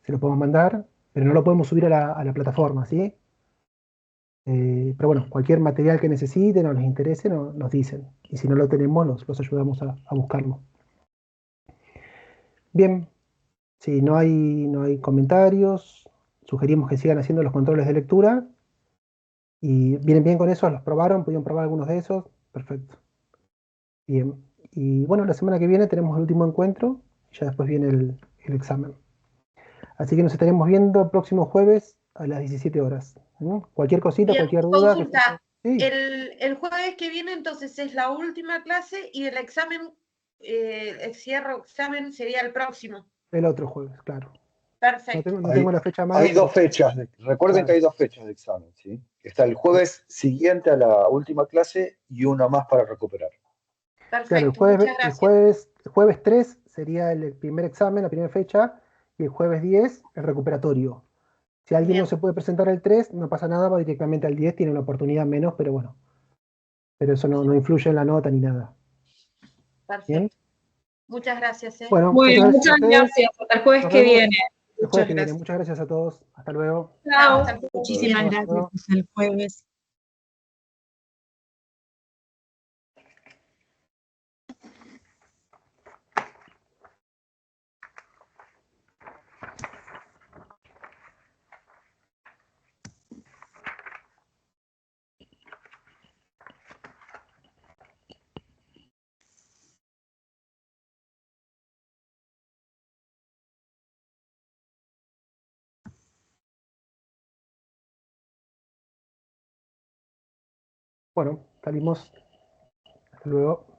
se lo podemos mandar, pero no lo podemos subir a la plataforma, ¿sí? Pero bueno, cualquier material que necesiten o les interese, nos dicen, y si no lo tenemos, los ayudamos a buscarlo. Bien, si no hay comentarios, sugerimos que sigan haciendo los controles de lectura. ¿Y vienen bien con eso? ¿Los probaron? ¿Pudieron probar algunos de esos? Perfecto. Bien. Y bueno, la semana que viene tenemos el último encuentro. Y ya después viene el examen. Así que nos estaremos viendo el próximo jueves a las 17 horas. Cualquier cosita, Bien, cualquier duda. Consulta. Sí. El jueves que viene entonces es la última clase y el examen, el cierre examen sería el próximo. El otro jueves, claro. Perfecto. No tengo la fecha a mano. Hay dos fechas, recuerden que hay dos fechas de examen, ¿sí? Está el jueves siguiente a la última clase y uno más para recuperar. Perfecto, claro, muchas gracias. el jueves 3 sería el primer examen, la primera fecha, y el jueves 10 el recuperatorio. Si alguien no se puede presentar el 3, no pasa nada, va directamente al 10, tiene una oportunidad menos, pero bueno. Pero eso no influye en la nota ni nada. Perfecto. ¿Bien? Muchas gracias. Bueno, muchas gracias. Hasta el jueves que viene. Muchas gracias a todos. Hasta luego. Chao. Muchísimas gracias. Hasta el jueves. Bueno, salimos. Hasta luego.